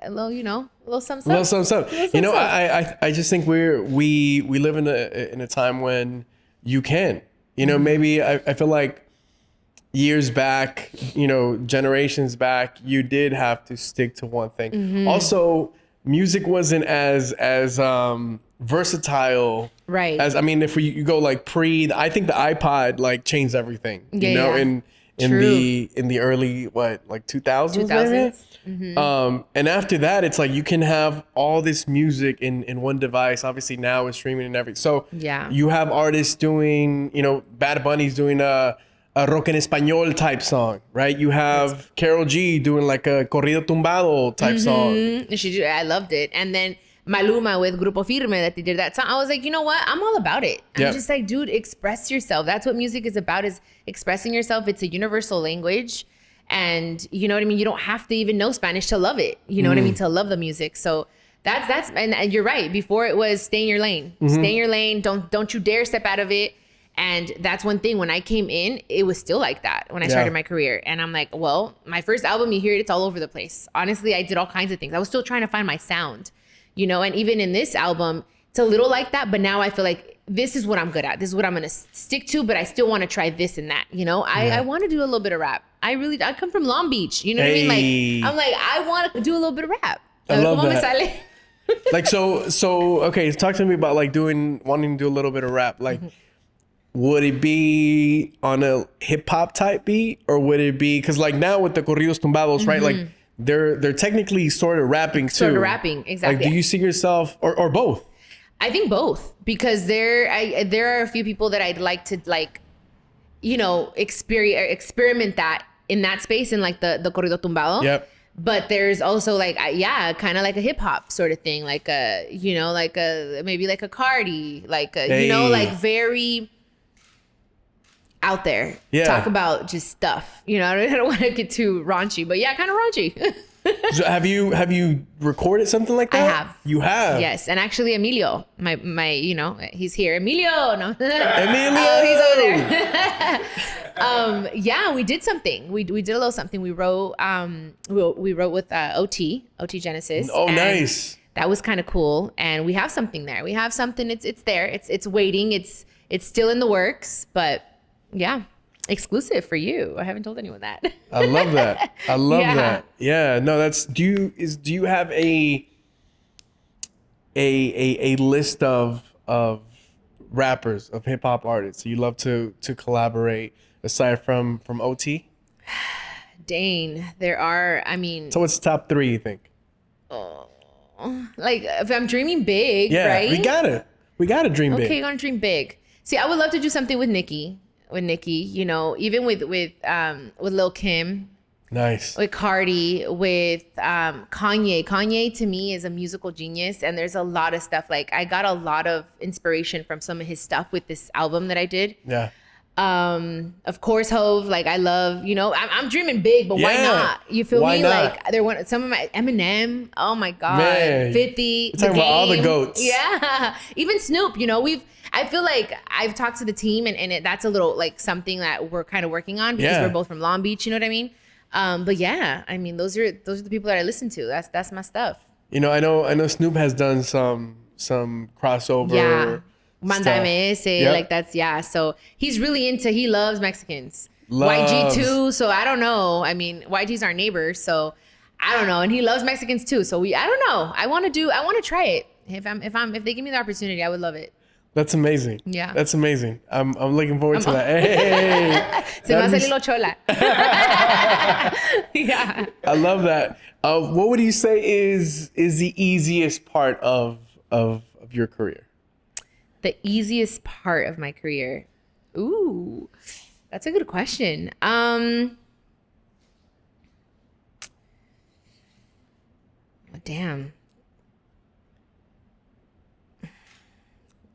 a little something. A little something. You know, I just think we live in a time when you can, you know, maybe I feel like years back, you know, generations back, you did have to stick to one thing. Also, music wasn't as versatile. Right. As, I mean, if you go like I think the iPod like changed everything, you know, in the early, like 2000s? And after that, it's like you can have all this music in one device. Obviously now with streaming and everything. So you have artists doing, you know, Bad Bunny's doing a rock en español type song, right? You have Karol G doing like a corrido tumbado type song. I loved it. And then Maluma with Grupo Firme that they did that song. I was like, you know what? I'm all about it. I'm just like, dude, express yourself. That's what music is about, is expressing yourself. It's a universal language. And you know what I mean? You don't have to even know Spanish to love it. You know what I mean? To love the music. So that's and you're right. Before it was stay in your lane. Stay in your lane. Don't you dare step out of it. And that's one thing. When I came in, it was still like that when I started my career. And I'm like, well, my first album, you hear it, it's all over the place. Honestly, I did all kinds of things. I was still trying to find my sound, you know? And even in this album, it's a little like that. But now I feel like this is what I'm good at. This is what I'm going to stick to. But I still want to try this and that, you know? I want to do a little bit of rap. I come from Long Beach, you know what I mean? Like, I'm like, I want to do a little bit of rap. I love that. Like, so, okay, talk to me about like wanting to do a little bit of rap. Like, would it be on a hip hop type beat, or would it be, because like now with the corridos tumbados, right? Like they're technically sort of rapping too. Sort of rapping, exactly. Like, do you see yourself or both? I think both, because there are a few people that I'd like to like, you know, experiment that in that space, in like the corrido tumbado. Yep. But there's also like, kind of like a hip hop sort of thing, like a, you know, like a maybe like a Cardi, like a, you know, like very out there. Talk about just stuff, you know. I don't want to get too raunchy, but kind of raunchy. So have you recorded something like that? I have. You have? Yes. And actually Emilio, my you know, he's here. Emilio, no. Emilio. He's over there. We did something. We did a little something. We wrote with OT Genesis. Oh, nice. That was kind of cool. And we have something there. We have something. It's there. It's waiting. It's still in the works, but exclusive for you. I haven't told anyone that. I love that. I love that. Yeah. No, that's, do you have a list of rappers, of hip hop artists you love to collaborate aside from OT? Dane, there are, I mean. So what's the top 3 you think? Like if I'm dreaming big, right? We gotta dream big. Okay, gonna dream big. See, I would love to do something with Nicki, you know, even with Lil Kim. Nice. With Cardi, with Kanye. Kanye to me is a musical genius, and there's a lot of stuff. Like I got a lot of inspiration from some of his stuff with this album that I did. Yeah. Of course, Hove. Like I love, you know, I'm dreaming big, but why not? You feel me? Not? Like some of my Eminem. Oh my God. Man. 50. You're talking about all the goats. Yeah. Even Snoop. You know, I feel like I've talked to the team, and that's a little like something that we're kind of working on because we're both from Long Beach. You know what I mean? But I mean, those are the people that I listen to. That's my stuff. You know, I know Snoop has done some crossover. Yeah. Mandame, like that's, so he's really he loves Mexicans. YG too, so I don't know. I mean, YG's our neighbor, so I don't know. And he loves Mexicans too, so I don't know. I want to try it. If they give me the opportunity, I would love it. That's amazing. Yeah. That's amazing. I'm looking forward to that. Hey. Se va a salir lo chola. Yeah. I love that. What would you say is the easiest part of your career? The easiest part of my career. Ooh, that's a good question. Damn.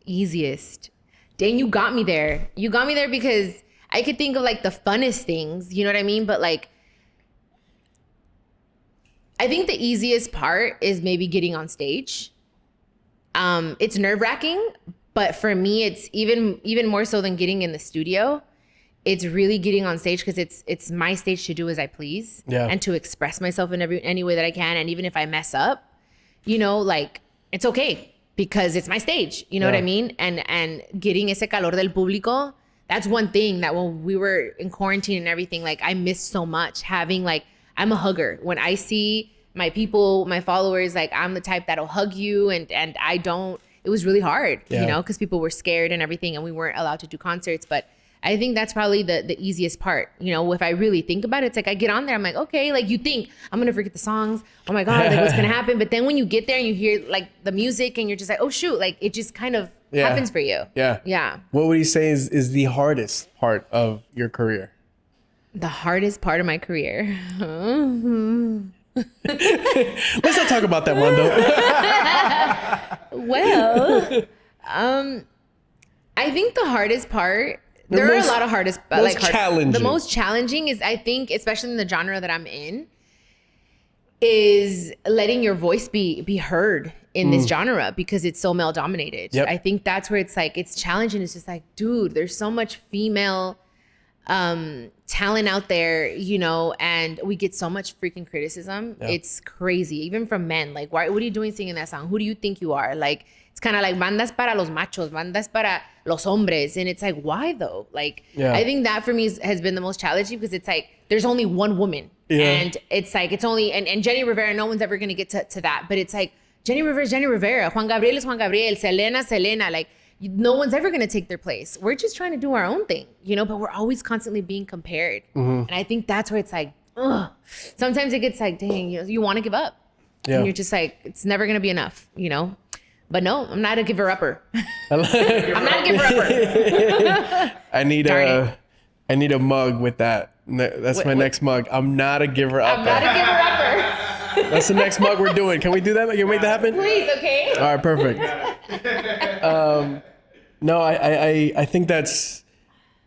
Easiest. Dang, you got me there. You got me there because I could think of like the funnest things, you know what I mean? But like, I think the easiest part is maybe getting on stage. It's nerve-wracking, but for me, it's even more so than getting in the studio. It's really getting on stage because it's my stage to do as I please and to express myself in any way that I can. And even if I mess up, you know, like it's okay because it's my stage. You know what I mean? And getting ese calor del público, that's one thing that when we were in quarantine and everything, like I missed so much having like, I'm a hugger. When I see my people, my followers, like I'm the type that'll hug you and I don't, it was really hard, you know, because people were scared and everything and we weren't allowed to do concerts. But I think that's probably the easiest part. You know, if I really think about it, it's like I get on there, I'm like, okay, like you think I'm going to forget the songs. Oh my God, like what's going to happen? But then when you get there and you hear like the music and you're just like, oh shoot, like it just kind of happens for you. Yeah. Yeah. What would you say is the hardest part of your career? The hardest part of my career. Let's not talk about that, Mando. Well, I think the hardest part, there are a lot of challenging. The most challenging is, I think, especially in the genre that I'm in, is letting your voice be heard in this genre because it's so male dominated. I think that's where it's like, it's challenging. It's just like, dude, there's so much female talent out there, you know, and we get so much freaking criticism. It's crazy, even from men. Like, what are you doing singing that song? Who do you think you are? Like, it's kind of like bandas para los machos, bandas para los hombres. And it's like, why though? Like, I think that for me has been the most challenging because it's like, there's only one woman. And it's like, it's only, and Jenny Rivera, no one's ever going to get to that. But it's like, Jenny Rivera is Jenny Rivera. Juan Gabriel is Juan Gabriel. Selena, Selena. Like, no one's ever going to take their place. We're just trying to do our own thing, you know, but we're always constantly being compared. And I think that's where it's like, ugh. Sometimes it gets like, dang, you want to give up. And you're just like, it's never going to be enough, you know? But no, I'm not a giver-upper. I'm not a giver-upper. I need a mug with that. That's my next mug. I'm not a giver-upper. I'm not a giver-upper. That's the next mug we're doing. Can we do that? Can we make that happen? Please, okay? All right, perfect. No, I think that's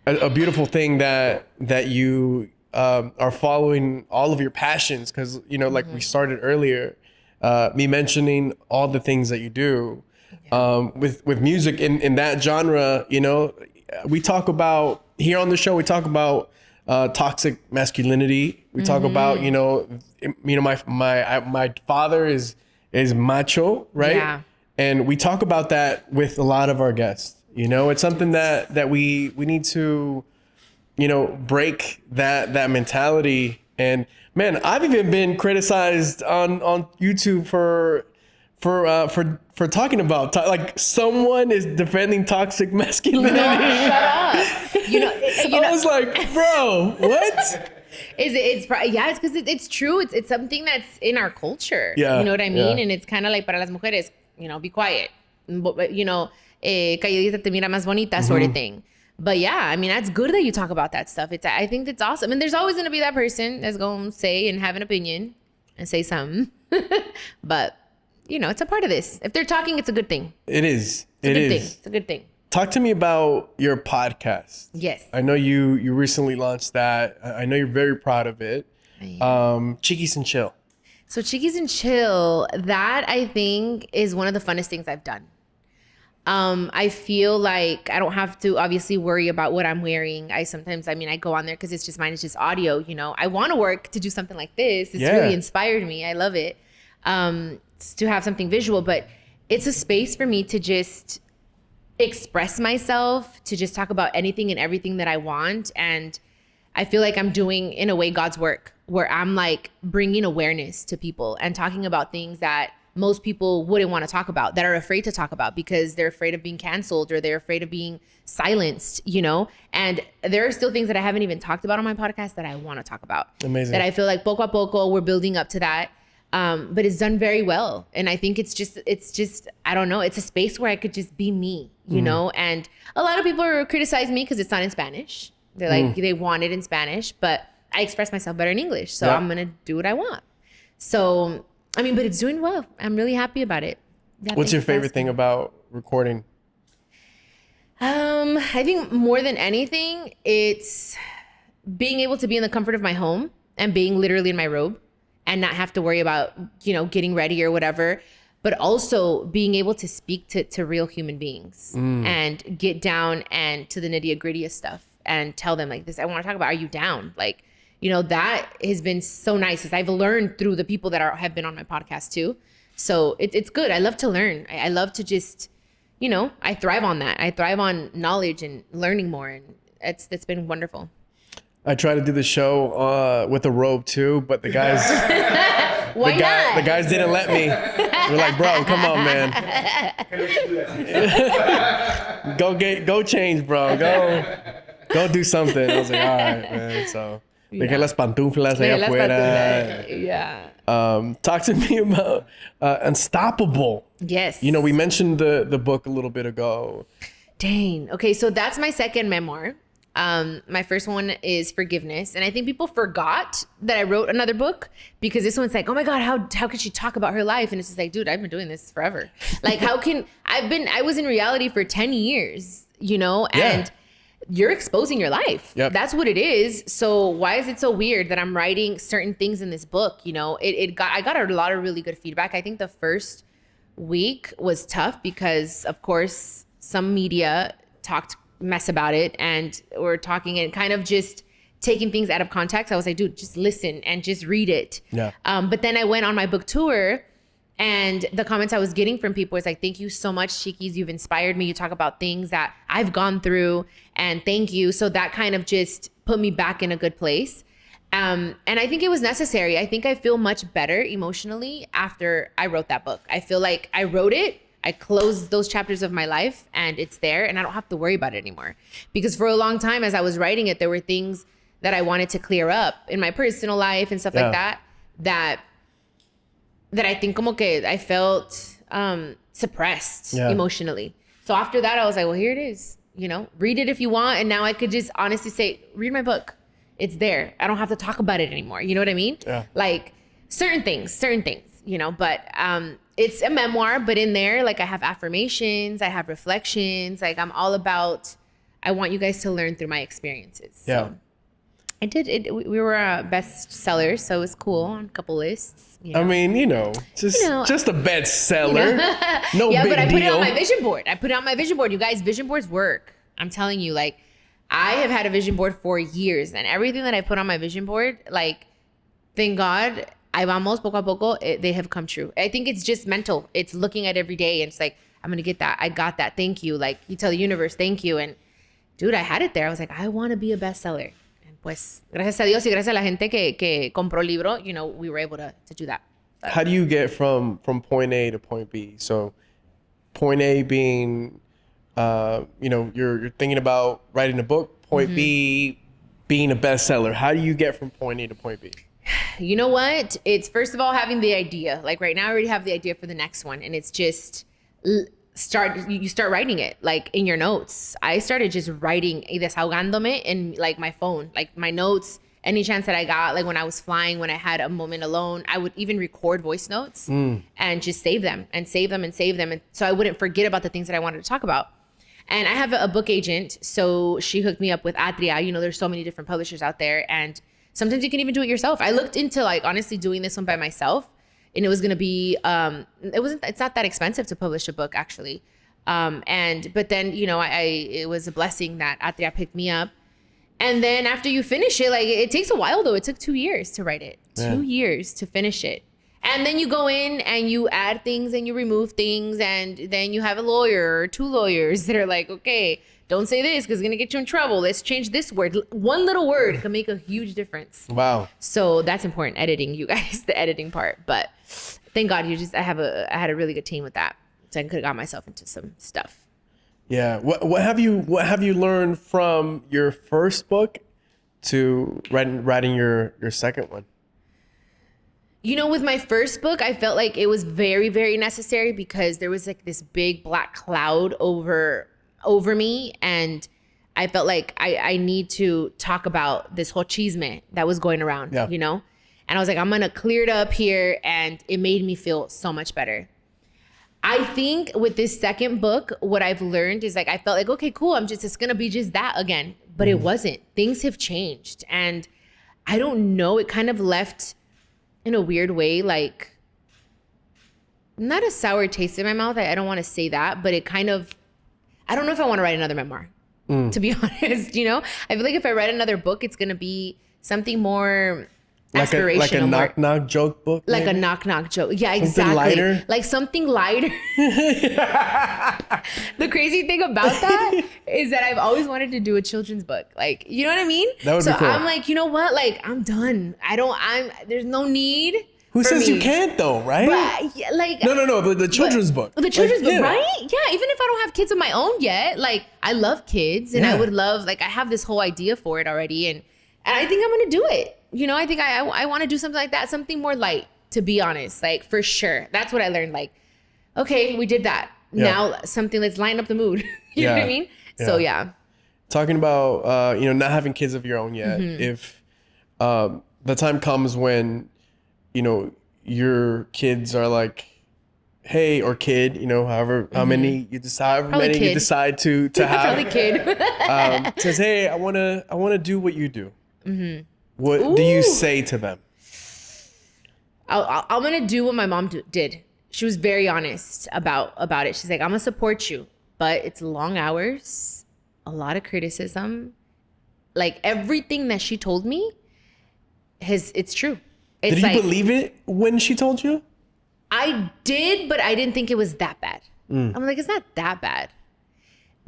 a beautiful thing that you are following all of your passions because, you know, like we started earlier, me mentioning all the things that you do with music in that genre. You know, we talk about here on the show, we talk about toxic masculinity. We talk about, you know, my father is macho, right? Yeah. And we talk about that with a lot of our guests. You know, it's something that we need to, you know, break that mentality. And man, I've even been criticized on YouTube for talking about like someone is defending toxic masculinity. No, shut up. You know, I was like, bro, what? It's because it's true. It's something that's in our culture. Yeah, you know what I mean? And it's kind of like para las mujeres, you know, be quiet. You know, calladita te mira más bonita sort of thing. But yeah, I mean, that's good that you talk about that stuff. I think that's awesome. And there's always going to be that person that's going to say and have an opinion and say something. But, you know, it's a part of this. If they're talking, it's a good thing. It is. It's a good thing. Talk to me about your podcast. Yes. I know you recently launched that. I know you're very proud of it. Chiquis and Chill. So Chiquis and Chill, that I think is one of the funnest things I've done. I feel like I don't have to obviously worry about what I'm wearing. I go on there because it's just mine. It's just audio, you know. I want to work to do something like this. It's really inspired me. I love it. To have something visual, but it's a space for me to just express myself, to just talk about anything and everything that I want. And I feel like I'm doing, in a way, God's work, where I'm like bringing awareness to people and talking about things that most people wouldn't want to talk about, that are afraid to talk about because they're afraid of being canceled or they're afraid of being silenced, you know? And there are still things that I haven't even talked about on my podcast that I want to talk about. Amazing. That I feel like poco a poco, we're building up to that. But it's done very well. And I think it's just, I don't know, it's a space where I could just be me, you know? And a lot of people are criticizing me because it's not in Spanish. They're like, they want it in Spanish, but I express myself better in English. So I'm going to do what I want. So, I mean, but it's doing well. I'm really happy about it. Yeah, What's your favorite thing about recording? I think more than anything, it's being able to be in the comfort of my home and being literally in my robe and not have to worry about, you know, getting ready or whatever, but also being able to speak to real human beings and get down and to the nitty gritty of stuff and tell them like this, I want to talk about, are you down? Like, you know, that has been so nice as I've learned through the people that have been on my podcast too. So it's good. I love to learn. I love to just, you know, I thrive on that. I thrive on knowledge and learning more. And it's been wonderful. I tried to do the show with a robe too, but the guys, Why not? the guys didn't let me. They're like, bro, come on, man. Go change, bro. Go do something. I was like, all right, man. So dejé las pantuflas allá afuera. Yeah. Talk to me about Unstoppable. Yes. You know, we mentioned the book a little bit ago. Dang. Okay, so that's my second memoir. My first one is Forgiveness. And I think people forgot that I wrote another book because this one's like, oh my God, how could she talk about her life? And it's just like, dude, I've been doing this forever. Like, I was in reality for 10 years, you know, and you're exposing your life. Yep. That's what it is. So why is it so weird that I'm writing certain things in this book? You know, I got a lot of really good feedback. I think the first week was tough because of course some media talked mess about it and were talking and kind of just taking things out of context. I was like, dude, just listen and just read it. Yeah. But then I went on my book tour and the comments I was getting from people was like, thank you so much, Chiquis. You've inspired me. You talk about things that I've gone through and thank you. So that kind of just put me back in a good place. And I think it was necessary. I think I feel much better emotionally after I wrote that book. I feel like I wrote it, I closed those chapters of my life and it's there and I don't have to worry about it anymore. Because for a long time, as I was writing it, there were things that I wanted to clear up in my personal life and stuff like that I think como que I felt suppressed emotionally. So after that, I was like, well, here it is, you know, read it if you want. And now I could just honestly say, read my book. It's there. I don't have to talk about it anymore. You know what I mean? Yeah. Like certain things, you know, but it's a memoir, but in there, like I have affirmations, I have reflections, like I'm all about, I want you guys to learn through my experiences. Yeah. So I did it. We were bestsellers, so it was cool on a couple lists. You know? I mean, just a bestseller. No yeah, big but I put it deal. on my vision board. You guys, vision boards work. I'm telling you, like, I have had a vision board for years, and everything that I put on my vision board, like, thank God, ahí vamos, poco a poco, they have come true. I think it's just mental. It's looking at every day, and it's like, I'm going to get that. I got that. Thank you. Like, you tell the universe, thank you. And, dude, I had it there. I was like, I want to be a bestseller. Pues, gracias a Dios y gracias a la gente que compró el libro, you know, we were able to do that. But how do you get from point A to point B? So point A being, you're thinking about writing a book. Point B being a bestseller. How do you get from point A to point B? You know what? It's first of all having the idea. Like right now I already have the idea for the next one. And it's just you start writing it like in your notes. I started just writing desahogándome in like my phone, like my notes, any chance that I got, like when I was flying, when I had a moment alone, I would even record voice notes and just save them. And so I wouldn't forget about the things that I wanted to talk about. And I have a book agent. So she hooked me up with Atria. You know, there's so many different publishers out there. And sometimes you can even do it yourself. I looked into like honestly doing this one by myself. And it was going to be, it's not that expensive to publish a book actually. But then, you know, it was a blessing that Atria picked me up. And then after you finish it, like it takes a while though. It took 2 years to write it, 2 years to finish it. And then you go in and you add things and you remove things. And then you have a lawyer or 2 lawyers that are like, okay, don't say this because it's going to get you in trouble. Let's change this word. One little word can make a huge difference. Wow. So that's important, editing, you guys, the editing part. But thank God I had a really good team with that. So I could have got myself into some stuff. Yeah. What have you learned from your first book to writing your second one? You know, with my first book, I felt like it was very, very necessary because there was like this big black cloud over me. And I felt like I need to talk about this whole chisme that was going around, you know? And I was like, I'm going to clear it up here. And it made me feel so much better. I think with this second book, what I've learned is like, I felt like, okay, cool. it's going to be just that again. But it wasn't. Things have changed. And I don't know. It kind of left in a weird way, like not a sour taste in my mouth. I don't want to say that, but it kind of, I don't know if I want to write another memoir, to be honest, you know? I feel like if I write another book, it's going to be something more aspirational. Like a knock-knock joke book? Like maybe? a knock-knock joke. Yeah, something exactly. Lighter? Like something lighter. The crazy thing about that is that I've always wanted to do a children's book. Like, you know what I mean? That would be cool. I'm like, you know what? Like, I'm done. There's no need. Who says me. you can't though, right? But, yeah, like No, the children's book. The children's book, yeah. right? Yeah, even if I don't have kids of my own yet, like I love kids and I would love, like I have this whole idea for it already and I think I'm gonna do it. You know, I think I want to do something like that, something more light, to be honest, like for sure. That's what I learned. Like, okay, we did that. Yeah. Now something, let's line up the mood. You know what I mean? Yeah. So yeah. Talking about, not having kids of your own yet. If the time comes when, your kids are like, hey, or kid, however, how many you decide, however many you decide to have. Probably kid. Says, hey, I want to do what you do. What do you say to them? I'm going to do what my mom did. She was very honest about it. She's like, I'm going to support you, but it's long hours, a lot of criticism. Like everything that she told me, it's true. It's did you believe it when she told you? I did, but I didn't think it was that bad. I'm like, it's not that bad.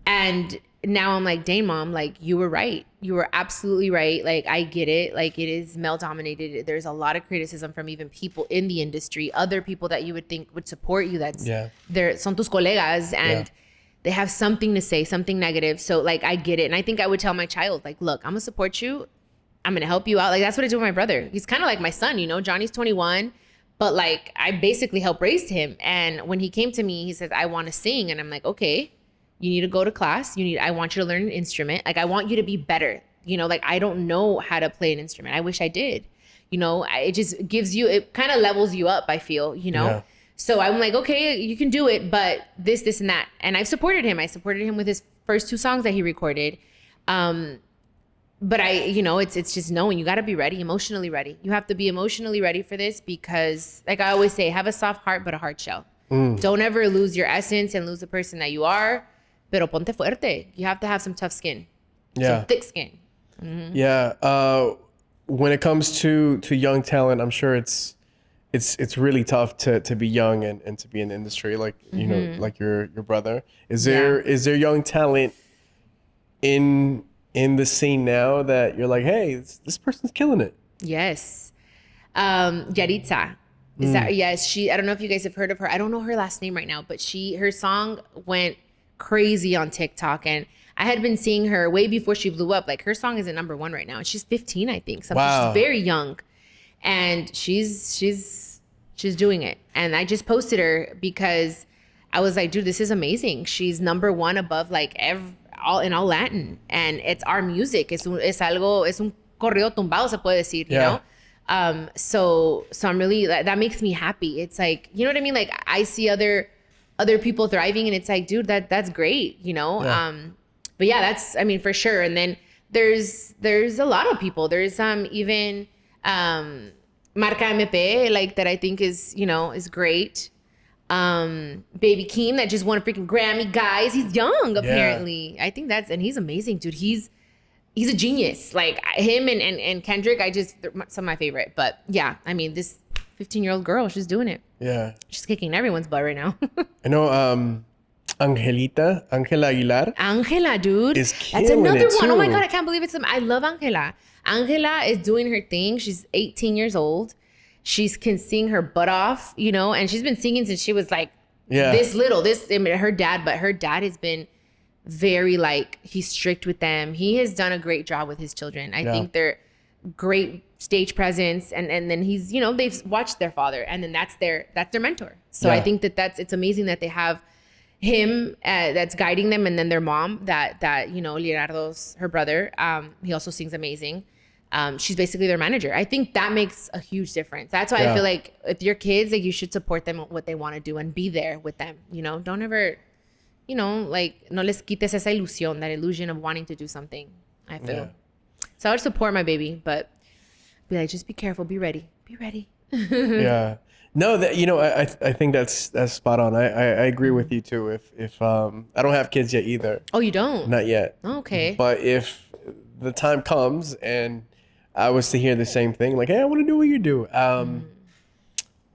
And now I'm like, dang, Mom, like you were right. You were absolutely right. Like, I get it. Like, it is male dominated. There's a lot of criticism from even people in the industry, other people that you would think would support you. They're son tus colegas and they have something to say, something negative. So like, I get it. And I think I would tell my child, like, look, I'm gonna support you. I'm gonna help you out. Like, that's what I do with my brother. He's kind of like my son, Johnny's 21, but like, I basically helped raise him. And when he came to me, he says, I want to sing. And I'm like, okay. You need to go to class. I want you to learn an instrument. Like, I want you to be better. Like, I don't know how to play an instrument. I wish I did. It just gives you, it kind of levels you up, I feel, Yeah. So I'm like, okay, you can do it, but this, and that. And I've supported him. I supported him with his first 2 songs that he recorded. But it's just knowing you got to be ready, emotionally ready. You have to be emotionally ready for this because, like I always say, have a soft heart, but a hard shell. Don't ever lose your essence and lose the person that you are. Pero ponte fuerte. You have to have some tough skin. Yeah. Some thick skin. Yeah. When it comes to young talent, I'm sure it's really tough to be young and to be in the industry like like your brother. Is there young talent in the scene now that you're like, hey, this person's killing it? Yes. Yaritza. Is that, yes, I don't know if you guys have heard of her. I don't know her last name right now, but her song went crazy on TikTok, and I had been seeing her way before she blew up. Like, her song is at #1 right now, and she's 15, I think. Something. Wow. She's very young, and she's doing it. And I just posted her because I was like, dude, this is amazing. She's #1 above like all Latin, and it's our music. Es un corrido tumbado, se puede decir, you know? So I'm really, that makes me happy. It's like, you know what I mean? Like, I see other people thriving, and it's like, dude, that's great, but yeah, that's, I mean, for sure. And then there's a lot of people. There's even Marca MP, like, that I think is great. Baby Keem, that just won a freaking Grammy. Guys, he's young apparently. I think and he's amazing, dude. He's a genius. Like, him and Kendrick, they're some of my favorite. But yeah, I mean, this 15-year-old girl, she's doing it. Yeah. She's kicking everyone's butt right now. I know Angela Aguilar. Angela, dude. Is killing That's another one. Oh my God, I can't believe it's I love Angela. Angela is doing her thing. She's 18 years old. She can sing her butt off, and she's been singing since she was like this little. Her dad has been very, like, he's strict with them. He has done a great job with his children. I think they're great stage presence, and then he's, you know, they've watched their father, and then that's their mentor. So I think it's amazing that they have him that's guiding them, and then their mom that you know, Leonardo's her brother, he also sings amazing. She's basically their manager. I think that makes a huge difference. That's why I feel like with your kids, like, you should support them on what they want to do and be there with them. You know, don't ever, you know, like, no les quites esa ilusión, that illusion of wanting to do something, I feel. Yeah. So I would support my baby, but be like, just be careful, be ready. Yeah. No, that, you know, I think that's spot on. I agree with you too. If I don't have kids yet either. Oh, you don't? Not yet. Okay. But if the time comes and I was to hear the same thing, like, hey, I want to do what you do.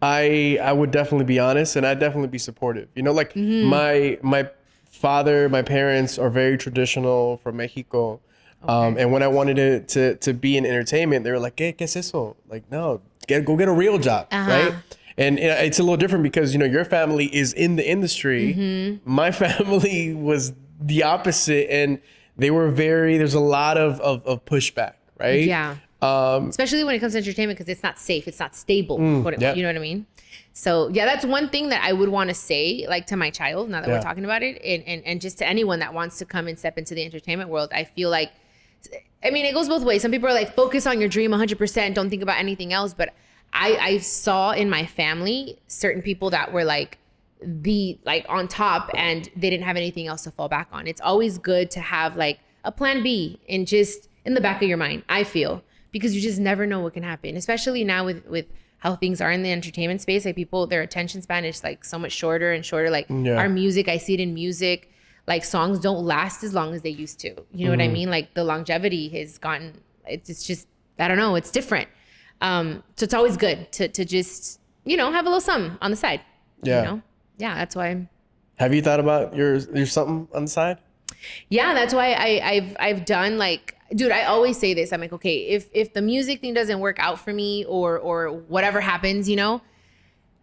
I would definitely be honest, and I'd definitely be supportive. You know, like my father, my parents are very traditional from Mexico. Okay. And when I wanted to be in entertainment, they were like, ¿Qué es eso? Like, no, go get a real job, right? And it's a little different because, you know, your family is in the industry. My family was the opposite, and there's a lot of pushback, right? Yeah. Especially when it comes to entertainment, because it's not safe, it's not stable. You know what I mean? So yeah, that's one thing that I would want to say, like, to my child, now that we're talking about it, and just to anyone that wants to come and step into the entertainment world. I feel like, I mean, it goes both ways. Some people are like, focus on your dream 100%, don't think about anything else. But I saw in my family certain people that were like on top, and they didn't have anything else to fall back on. It's always good to have like a plan B and just in the back of your mind, I feel, because you just never know what can happen, especially now with how things are in the entertainment space. Like, people, their attention span is like so much shorter and shorter. Like our music, I see it in music, like songs don't last as long as they used to. You know what I mean? Like, the longevity has gotten, it's just, I don't know, it's different. So it's always good to just, you know, have a little something on the side. Yeah. You know? Yeah, that's why. Have you thought about your something on the side? Yeah, that's why I've done, like, dude, I always say this. I'm like, okay, if the music thing doesn't work out for me or whatever happens, you know,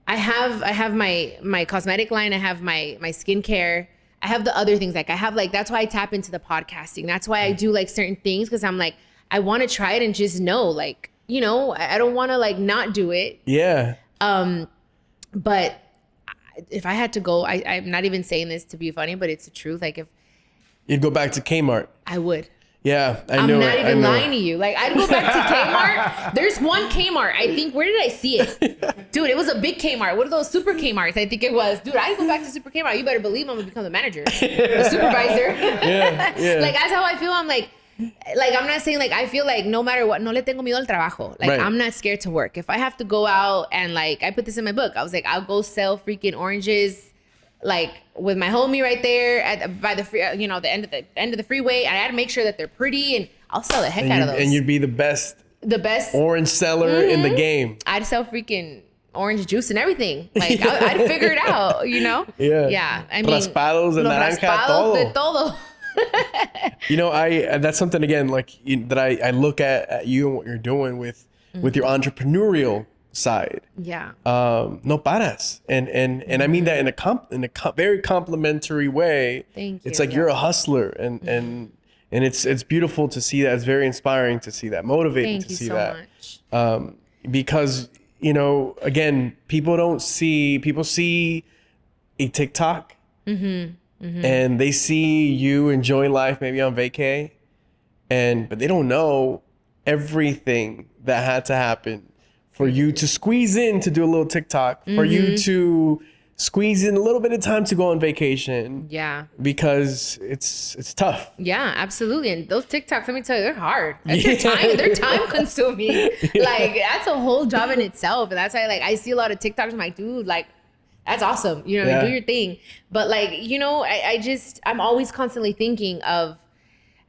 I have my cosmetic line, I have my skincare, I have the other things. Like, I have, like, that's why I tap into the podcasting. That's why I do like certain things, because I'm like, I want to try it and just know, like, you know, I don't want to like not do it. Yeah. But if I had to go, I'm not even saying this to be funny, but it's the truth. Like, if you'd go back to Kmart, I would. Yeah, I'm not even lying to you. Like, I'd go back to Kmart. There's one Kmart. I think, where did I see it? Dude, it was a big Kmart. What are those super Kmarts? I think it was. Dude, I'd go back to super Kmart. You better believe I'm going to become the manager, the supervisor. Yeah. Like, that's how I feel. I'm like, I'm not saying, like, I feel like no matter what, no le tengo miedo al trabajo. Like, I'm not scared to work. If I have to go out and, like, I put this in my book. I was like, I'll go sell freaking oranges, like, with my homie right there by the free, you know, the end of the freeway. And I had to make sure that they're pretty, and I'll sell the heck out of those. And you'd be the best orange seller in the game. I'd sell freaking orange juice and everything. Like, I'd figure it out, you know? Yeah. I mean, raspados and naranja, todo. De todo. You know, that's something, again, like, that I look at you and what you're doing with your entrepreneurial side. Yeah. No paras, and I mean that in a very complimentary way. Thank you. It's like you're a hustler, and it's beautiful to see that. It's very inspiring to see that, motivating to see that. Thank you so much. Because, you know, again, people see a TikTok. And they see you enjoying life, maybe on vacay, but they don't know everything that had to happen for you to squeeze in to do a little TikTok, for you to squeeze in a little bit of time to go on vacation. Yeah. Because it's tough. Yeah, absolutely. And those TikToks, let me tell you, they're hard. They're time consuming. Like, that's a whole job in itself. And that's why, like, I see a lot of TikToks. I'm like, dude, like, that's awesome. You know, do your thing. But, like, you know, I'm always constantly thinking of,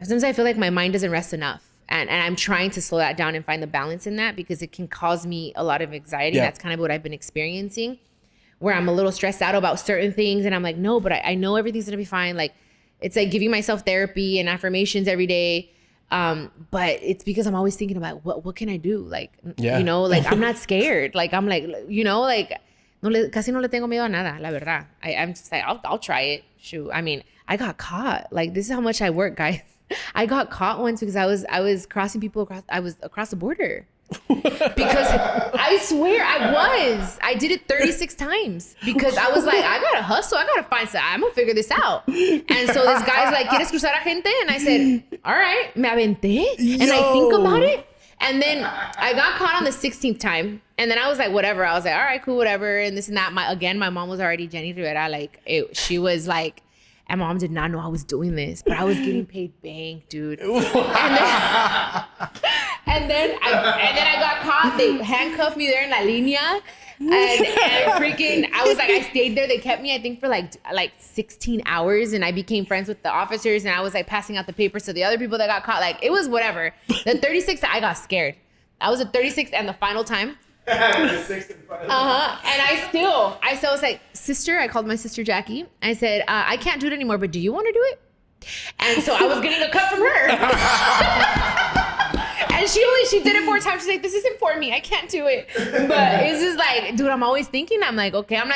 sometimes I feel like my mind doesn't rest enough. And I'm trying to slow that down and find the balance in that, because it can cause me a lot of anxiety. Yeah. That's kind of what I've been experiencing, where I'm a little stressed out about certain things. And I'm like, no, but I know everything's going to be fine. Like, it's like giving myself therapy and affirmations every day. But it's because I'm always thinking about what can I do? Like, you know, like, I'm not scared. Like, I'm like, you know, like, casi no le tengo miedo a nada, la verdad. I'm just like, I'll try it. Shoot. I mean, I got caught. Like, this is how much I work, guys. I got caught once because I was crossing people across the border. Because I swear I did it 36 times because I was like, I gotta hustle. I gotta find something. I'm gonna figure this out. And so this guy's like, ¿Quieres cruzar a gente? And I said, all right, me aventé. And I think about it. And then I got caught on the 16th time. And then I was like, whatever. I was like, all right, cool, whatever. And this and that. My mom was already Chiquis Rivera. Like, she was like, and mom did not know I was doing this, but I was getting paid bank, dude. And then I got caught. They handcuffed me there in La Línea. And freaking, I was like, I stayed there. They kept me, I think, for like 16 hours. And I became friends with the officers. And I was like passing out the papers to the other people that got caught. Like, it was whatever. The 36th, I got scared. I was at 36th and the final time. And I still was like, sister, I called my sister Jackie. I said, I can't do it anymore, but do you want to do it? And so I was getting a cut from her. And she did it 4 times. She's like, this isn't for me. I can't do it. But it's just like, dude, I'm always thinking, I'm like, okay, I'm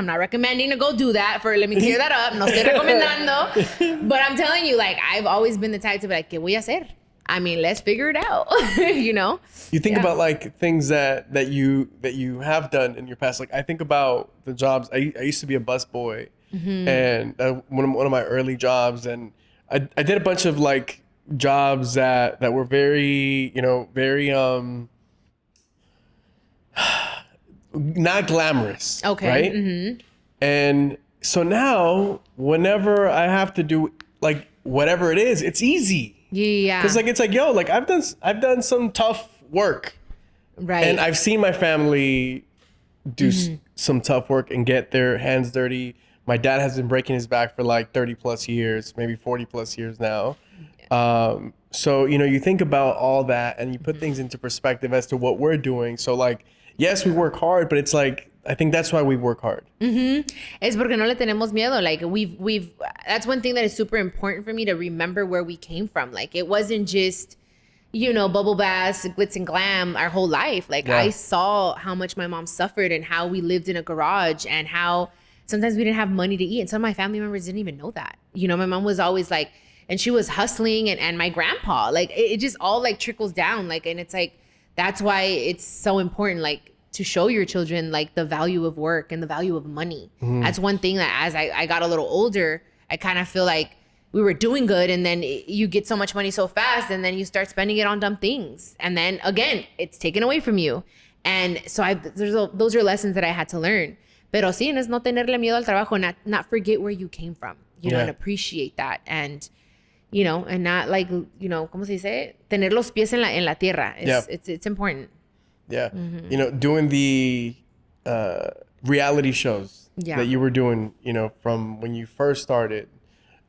not recommending to go do that. Let me clear that up. No estoy recomendando. But I'm telling you, like, I've always been the type to be like, ¿qué voy a hacer? I mean, let's figure it out, you know? You think about like things that you have done in your past. Like I think about the jobs. I used to be a busboy, and one of my early jobs, and I did a bunch of like jobs that were very not glamorous. Okay. Right. Mm-hmm. And so now, whenever I have to do like whatever it is, it's easy. Yeah. Because like it's like, yo, like I've done some tough work. Right. And I've seen my family do some tough work and get their hands dirty. My dad has been breaking his back for like 30 plus years, maybe 40 plus years now. So, you think about all that and you put things into perspective as to what we're doing. So like, yes, we work hard, but it's like, I think that's why we work hard. Es porque no le tenemos miedo. Like we've that's one thing that is super important for me to remember where we came from. Like it wasn't just, bubble baths, glitz and glam our whole life. Like I saw how much my mom suffered and how we lived in a garage and how sometimes we didn't have money to eat. And some of my family members didn't even know that. My mom was always like, and she was hustling and my grandpa, like it just all like trickles down. Like, and it's like, that's why it's so important. Like, to show your children like the value of work and the value of money. That's one thing that as I got a little older, I kind of feel like we were doing good and then you get so much money so fast and then you start spending it on dumb things. And then again, it's taken away from you. And so those are lessons that I had to learn. Pero sí, es no tenerle miedo al trabajo, not forget where you came from, and appreciate that. And, and not like, ¿cómo se dice? Tener los pies en la tierra. It's important. Yeah. Doing the reality shows that you were doing, from when you first started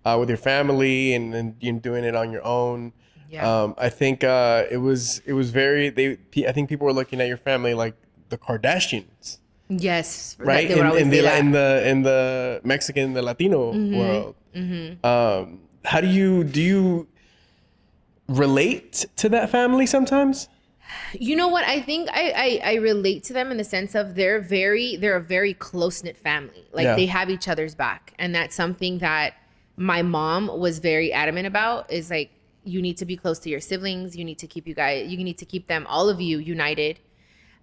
with your family and then doing it on your own. Yeah. I think it was very, I think people were looking at your family like the Kardashians. Yes. Right. In the Mexican, the Latino world. How do you relate to that family sometimes? You know what? I think I relate to them in the sense of they're a very close-knit family. Like they have each other's back. And that's something that my mom was very adamant about is like, you need to be close to your siblings. You need to keep them, all of you, united.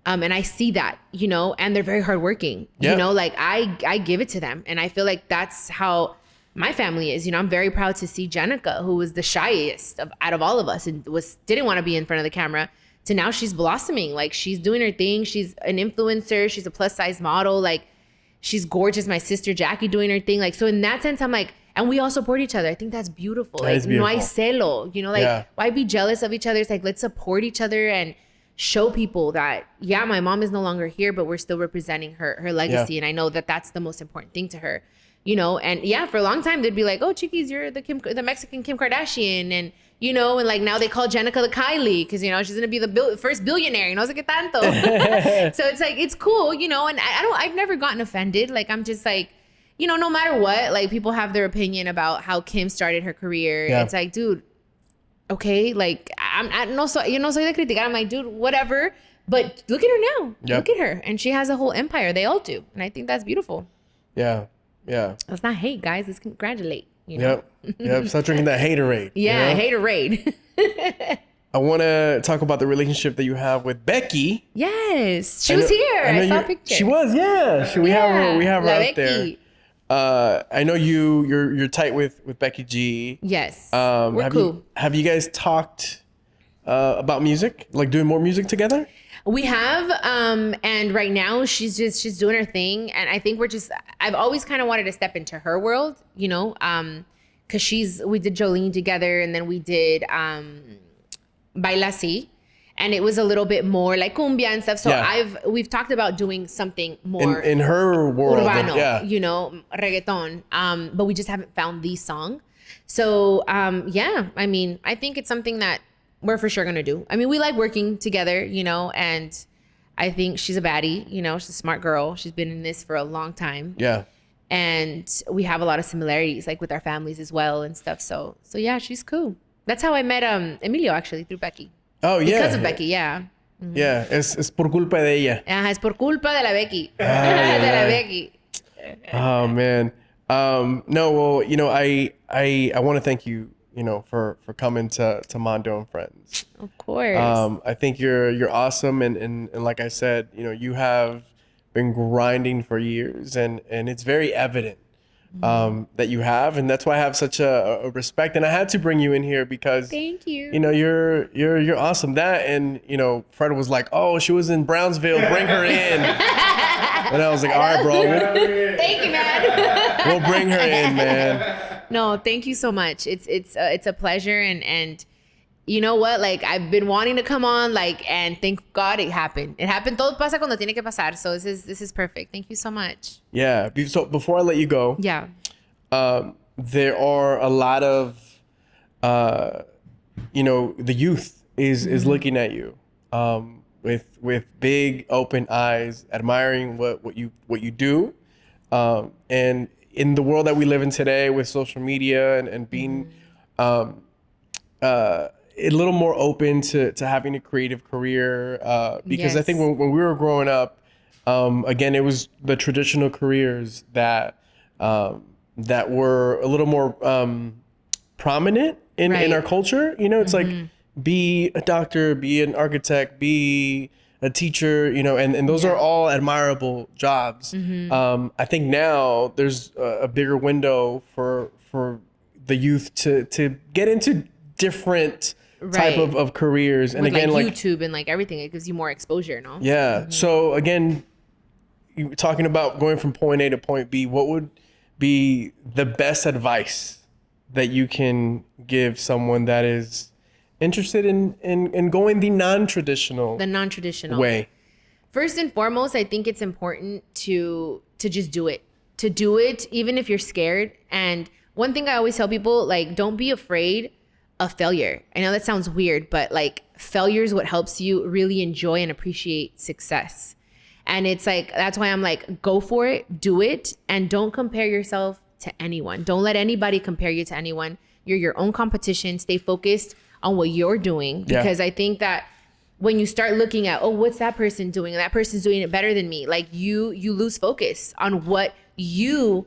And I see that, and they're very hardworking, like I give it to them. And I feel like that's how my family is. I'm very proud to see Jenica, who was the shyest out of all of us and didn't want to be in front of the camera, to now she's blossoming. Like she's doing her thing. She's an influencer. She's a plus size model. Like she's gorgeous. My sister Jackie doing her thing. Like, so in that sense, I'm like, and we all support each other. I think that's beautiful. Like, no hay celo, why be jealous of each other? It's like, let's support each other and show people that, my mom is no longer here, but we're still representing her legacy. And I know that that's the most important thing to her, and for a long time, they'd be like, oh, Chiquis, you're the Mexican Kim Kardashian. And, and like now they call Jenica the Kylie because, she's going to be the first billionaire, no sé qué tanto. So it's like, it's cool, and I've never gotten offended. Like, I'm just like, no matter what, like people have their opinion about how Kim started her career. Yeah. It's like, dude, okay, like no soy de criticar. I'm like, dude, whatever. But look at her now. Yep. Look at her. And she has a whole empire. They all do. And I think that's beautiful. Yeah. Yeah. Let's not hate, guys. Let's congratulate. Yep. Stop drinking that haterade. Yeah, haterade. I want to talk about the relationship that you have with Becky. Yes, she was here. I saw a picture. She was, yeah. We have her La out Becky. there. I know you're tight with Becky G. Yes, we're cool. Have you guys talked about music, like doing more music together? We have, and right now she's doing her thing, and I think I've always kind of wanted to step into her world, you know, because we did Jolene together, and then we did Baila Así, and it was a little bit more like cumbia and stuff. So we've talked about doing something more in her world, urbano, you know, reggaeton. But we just haven't found the song. So I mean, I think it's something that we're for sure gonna do. I mean, we like working together, you know, and I think she's a baddie, you know, she's a smart girl. She's been in this for a long time. Yeah. And we have a lot of similarities, like with our families as well and stuff. So yeah, she's cool. That's how I met Emilio, actually, through Becky. Oh, yeah. Because of Becky, yeah. Mm-hmm. Yeah, es por culpa de ella. Es por culpa de la Becky. De la Becky. Oh, man. No, well, you know, I want to thank you, you know, for coming to Mando and Friends. Of course. I think you're awesome. And like I said, you know, you have been grinding for years and it's very evident that you have, and that's why I have such a respect. And I had to bring you in here because thank you. You know, you're awesome. That, and you know, Fred was like, "Oh, she was in Brownsville, bring her in." And I was like, "All right, bro. Thank you, man. We'll bring her in, man." No, thank you so much. It's a pleasure, and you know what? Like, I've been wanting to come on, like, and thank God it happened. It happened. Todo pasa cuando tiene que pasar. So this is perfect. Thank you so much. Yeah. So before I let you go, yeah, there are a lot of, you know, the youth is looking at you, with big open eyes, admiring what you do, and in the world that we live in today with social media and being, a little more open to having a creative career, because I think when we were growing up, again, it was the traditional careers that were a little more prominent in our culture. You know, it's like be a doctor, be an architect, be a teacher, you know, and those are all admirable jobs. I think now there's a bigger window for the youth to get into different type of careers. And with again, like YouTube and like everything, it gives you more exposure, no? Yeah. So again, you were talking about going from point A to point B. What would be the best advice that you can give someone that is interested in going the non-traditional way? First and foremost, I think it's important to just do it. To do it, even if you're scared. And one thing I always tell people, like, don't be afraid of failure. I know that sounds weird, but like, failure is what helps you really enjoy and appreciate success. And it's like, that's why I'm like, go for it, do it, and don't compare yourself to anyone. Don't let anybody compare you to anyone. You're your own competition. Stay focused on what you're doing, because I think that when you start looking at, oh, what's that person doing? And that person's doing it better than me. Like, you lose focus on what you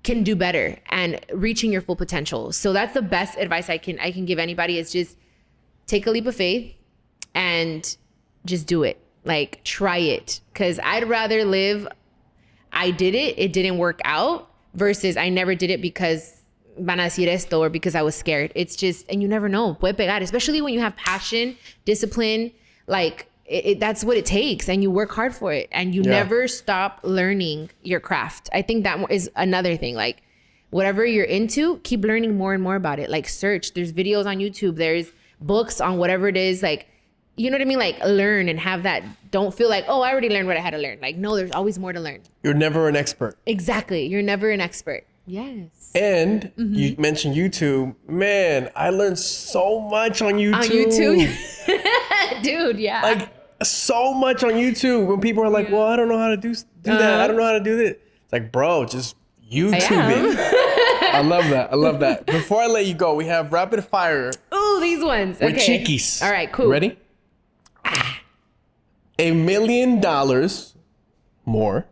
can do better and reaching your full potential. So that's the best advice I can give anybody, is just take a leap of faith and just do it. Like, try it. Because I'd rather live, I did it, it didn't work out, versus I never did it because van a decir esto or because I was scared. It's just, and you never know, puede pegar, especially when you have passion, discipline, like that's what it takes, and you work hard for it, and you never stop learning your craft. I think that is another thing. Like, whatever you're into, keep learning more and more about it. Like, search, there's videos on YouTube, there's books on whatever it is, like, you know what I mean? Like, learn and have that. Don't feel like, oh, I already learned what I had to learn. Like, no, there's always more to learn. You're never an expert. Exactly. You're never an expert. Yes. And you mentioned YouTube. Man, I learned so much on YouTube. On YouTube? Dude, yeah. Like, so much on YouTube. When people are like, well, I don't know how to do that. I don't know how to do this. It's like, bro, just YouTube it. I love that. I love that. Before I let you go, we have rapid fire. Ooh, these ones. With okay. Chiquis. All right, cool. Ready? $1 million more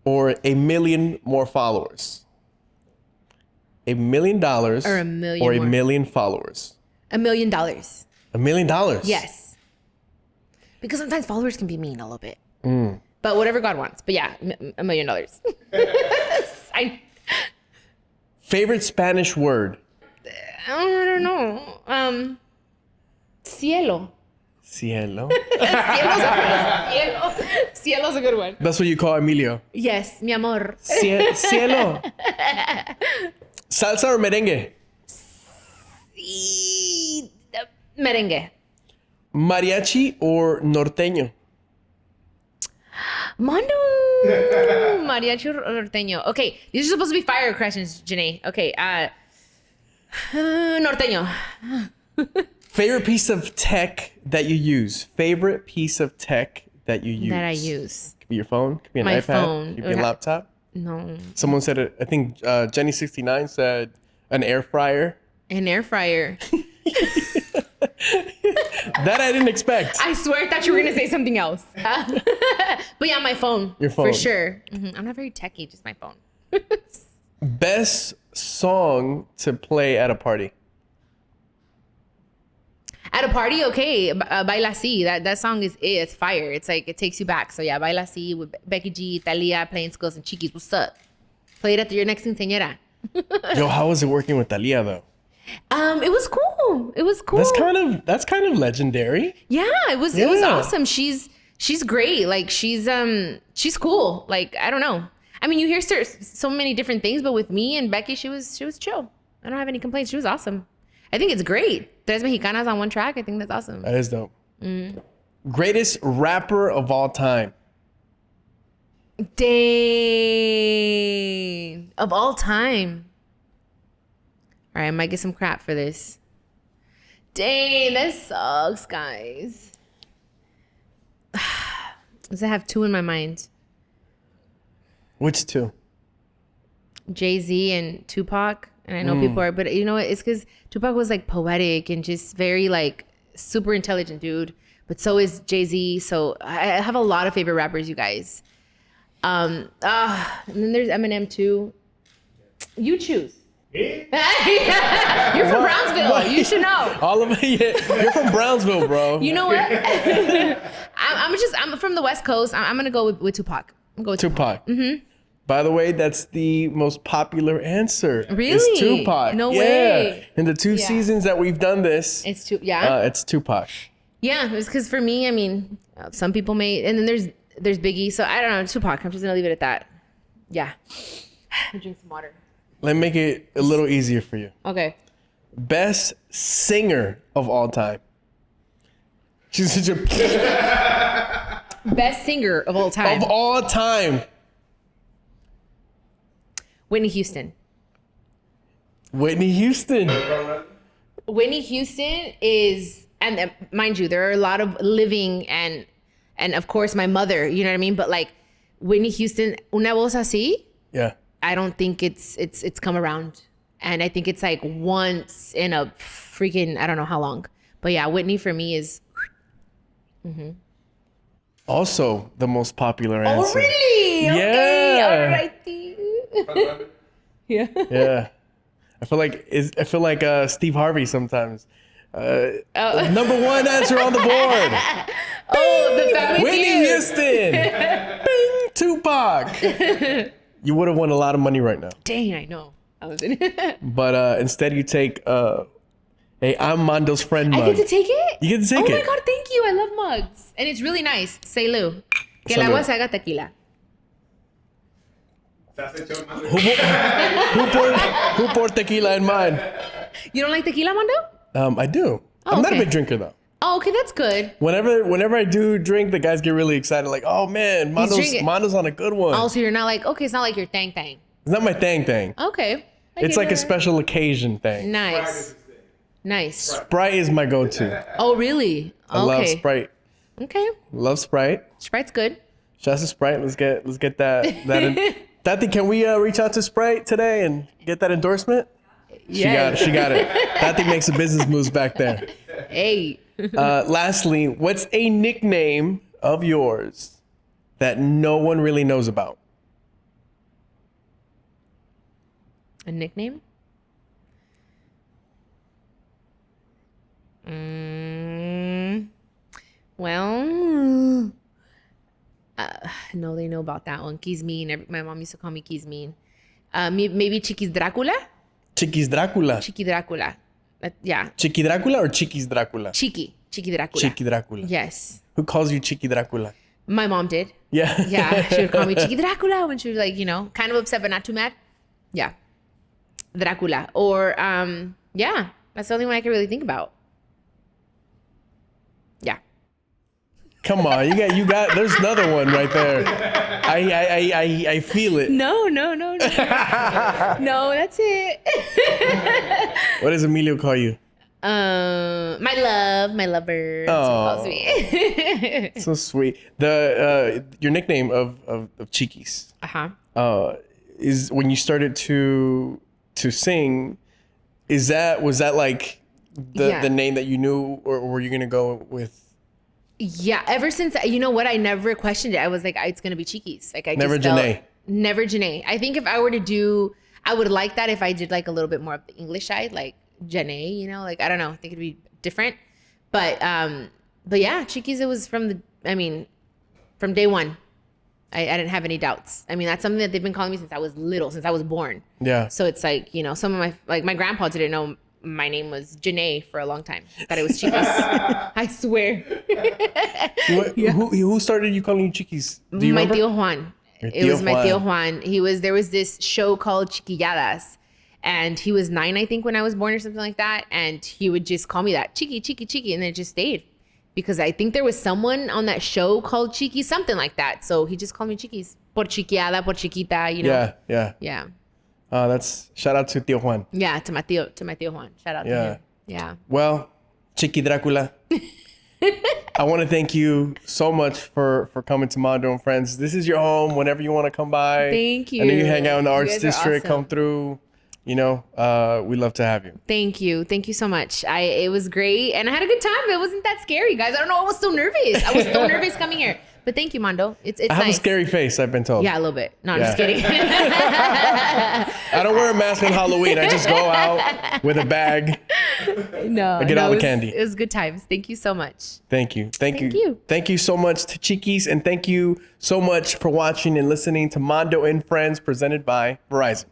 or 1 million more followers? $1 million or a million or more. 1 million followers? $1 million. $1 $1 million? Yes. Because sometimes followers can be mean a little bit. But whatever God wants. But yeah, $1 million. Favorite Spanish word? I don't know. Cielo. Cielo. Cielo's a good one. That's what you call Emilio. Yes, mi amor. Cielo. Salsa or merengue? Merengue. Mariachi or norteño? Mando. Mariachi norteño. Okay, these are supposed to be fire questions, Janae. Okay, norteño. Favorite piece of tech that you use? Favorite piece of tech that you use? That I use. Could be your phone. Could be an My iPad. phone. Could be a laptop. No. Someone said it. I think Jenny69 said an air fryer. An air fryer. That I didn't expect. I swear I thought you were going to say something else. But yeah, my phone. Your phone. For sure. I'm not very techie, just my phone. Best song to play at a party? At a party, okay, Baila Si. That song it's fire. It's like, it takes you back. So yeah, Baila Si with Becky G, Thalia, Plain Skulls, and Chiquis. What's up? Play it at your next quinceañera. Yo, how was it working with Thalia though? It was cool. It was cool. That's kind of legendary. Yeah, it was awesome. She's great. Like she's cool. Like, I don't know. I mean, you hear so many different things, but with me and Becky, she was chill. I don't have any complaints. She was awesome. I think it's great. Tres Mexicanas on one track. I think that's awesome. That is dope. Greatest rapper of all time? Dang. Of all time. All right, I might get some crap for this. Dang, that sucks, guys. Because I have two in my mind. Which two? Jay-Z and Tupac. And I know people are, but you know what? It's because Tupac was like poetic and just very like super intelligent dude. But so is Jay-Z. So I have a lot of favorite rappers, you guys. And then there's Eminem too. You choose. You're from Brownsville. What? You should know. All of it. Yeah. You're from Brownsville, bro. You know what? I'm from the West Coast. I'm gonna go with Tupac. I'm going with Tupac. By the way, that's the most popular answer. Really? It's Tupac. No way. In the two seasons that we've done this, It's it's Tupac. Yeah, it's because for me, I mean, some people may, and then there's Biggie. So I don't know, Tupac. I'm just gonna leave it at that. Yeah. Drink some water. Let me make it a little easier for you. Okay. Best singer of all time. She's such a Best singer of all time. of all time. Whitney Houston. Whitney Houston. Whitney Houston is, and mind you, there are a lot of living and of course my mother, you know what I mean? But like Whitney Houston, Una Voz Así, Yeah. I don't think it's come around. And I think it's like once in a freaking, I don't know how long. But yeah, Whitney for me is. Also the most popular answer. Oh, really? Yeah. Okay, all righty. Yeah. Yeah. I feel like Steve Harvey sometimes. Number one answer on the board. The family Whitney feud. Houston. Bing, Tupac. You would have won a lot of money right now. Dang, I know. I was in it. But instead you take hey, I'm Mando's friend mug. I get to take it? You get to take Oh it. my God, thank you. I love mugs. And it's really nice. Say Lou. Que el Salud. agua se haga tequila. Who poured tequila in mine? You don't like tequila, Mando? I do. I'm not a okay. big drinker though. Oh, okay, that's good. Whenever I do drink, the guys get really excited. Like, oh man, drinking. Mando's on a good one. Also, you're not like, okay, it's not like your thing. It's not my thing. Okay. It's like a special occasion thing. Nice. Sprite is my go-to. Oh, really? I love Sprite. Okay. Love Sprite. Sprite's good. Shout out to Sprite. Let's get that. Tati, can we reach out to Sprite today and get that endorsement? Yeah. She got it. Tati makes the business moves back there. Hey. Lastly, what's a nickname of yours that no one really knows about? A nickname? Well, no, they know about that one. Quismin. My mom used to call me Quismin. Maybe Chiquis Dracula. Chiquis Dracula. Chiqui Dracula. Yeah. Chiqui Dracula or Chiquis Dracula? Chiqui Dracula. Chiqui Dracula. Yes. Who calls you Chiqui Dracula? My mom did. Yeah. Yeah. She would call me Chiqui Dracula when she was like, kind of upset but not too mad. Yeah. Dracula. Or, yeah. That's the only one I can really think about. Yeah. Come on, you got. There's another one right there. I feel it. No. No, that's it. What does Emilio call you? My lover. That's what he calls me. So sweet. The your nickname of Chiquis is when you started to sing. Was that like the name that you knew, or were you gonna go with? Yeah, ever since, you know what, I never questioned it. I was like, it's gonna be Chiquis. Like, I never just Janae. Never Janae. I think if I were to do, I would like that if I did like a little bit more of the English side, like Janae. Like, I don't know. I think it'd be different. But yeah, Chiquis. It was from day one. I didn't have any doubts. I mean, that's something that they've been calling me since I was little, since I was born. Yeah. So it's like, some of my grandpa didn't know my name was Janae for a long time. Thought it was Chiquis. I swear. Who started you calling you Chiquis? Do you remember? My tío Juan. It was my tío Juan. There was this show called Chiquilladas. And he was 9, I think, when I was born or something like that. And he would just call me that, Chiqui, Chiqui, Chiqui. And then it just stayed. Because I think there was someone on that show called Chiquis, something like that. So he just called me Chiquis. Por chiquiada, por chiquita, Yeah. That's shout out to Tío Juan. Yeah, to my tío Juan. Shout out to him. Yeah. Well, Chiqui Dracula, I want to thank you so much for coming to Mando and Friends. This is your home whenever you want to come by. Thank you. I know you hang out in the Arts District. Awesome. Come through. We love to have you. Thank you. Thank you so much. It was great. And I had a good time. It wasn't that scary, guys. I don't know. I was so nervous. I was so nervous coming here. But thank you, Mando. It's I have nice. a scary face, I've been told. Yeah, a little bit. No, I'm just kidding. I don't wear a mask on Halloween. I just go out with a bag. No. I get all the candy. It was good times. Thank you so much. Thank you. Thank you. Thank you so much to Chiquis. And thank you so much for watching and listening to Mando and Friends presented by Verizon.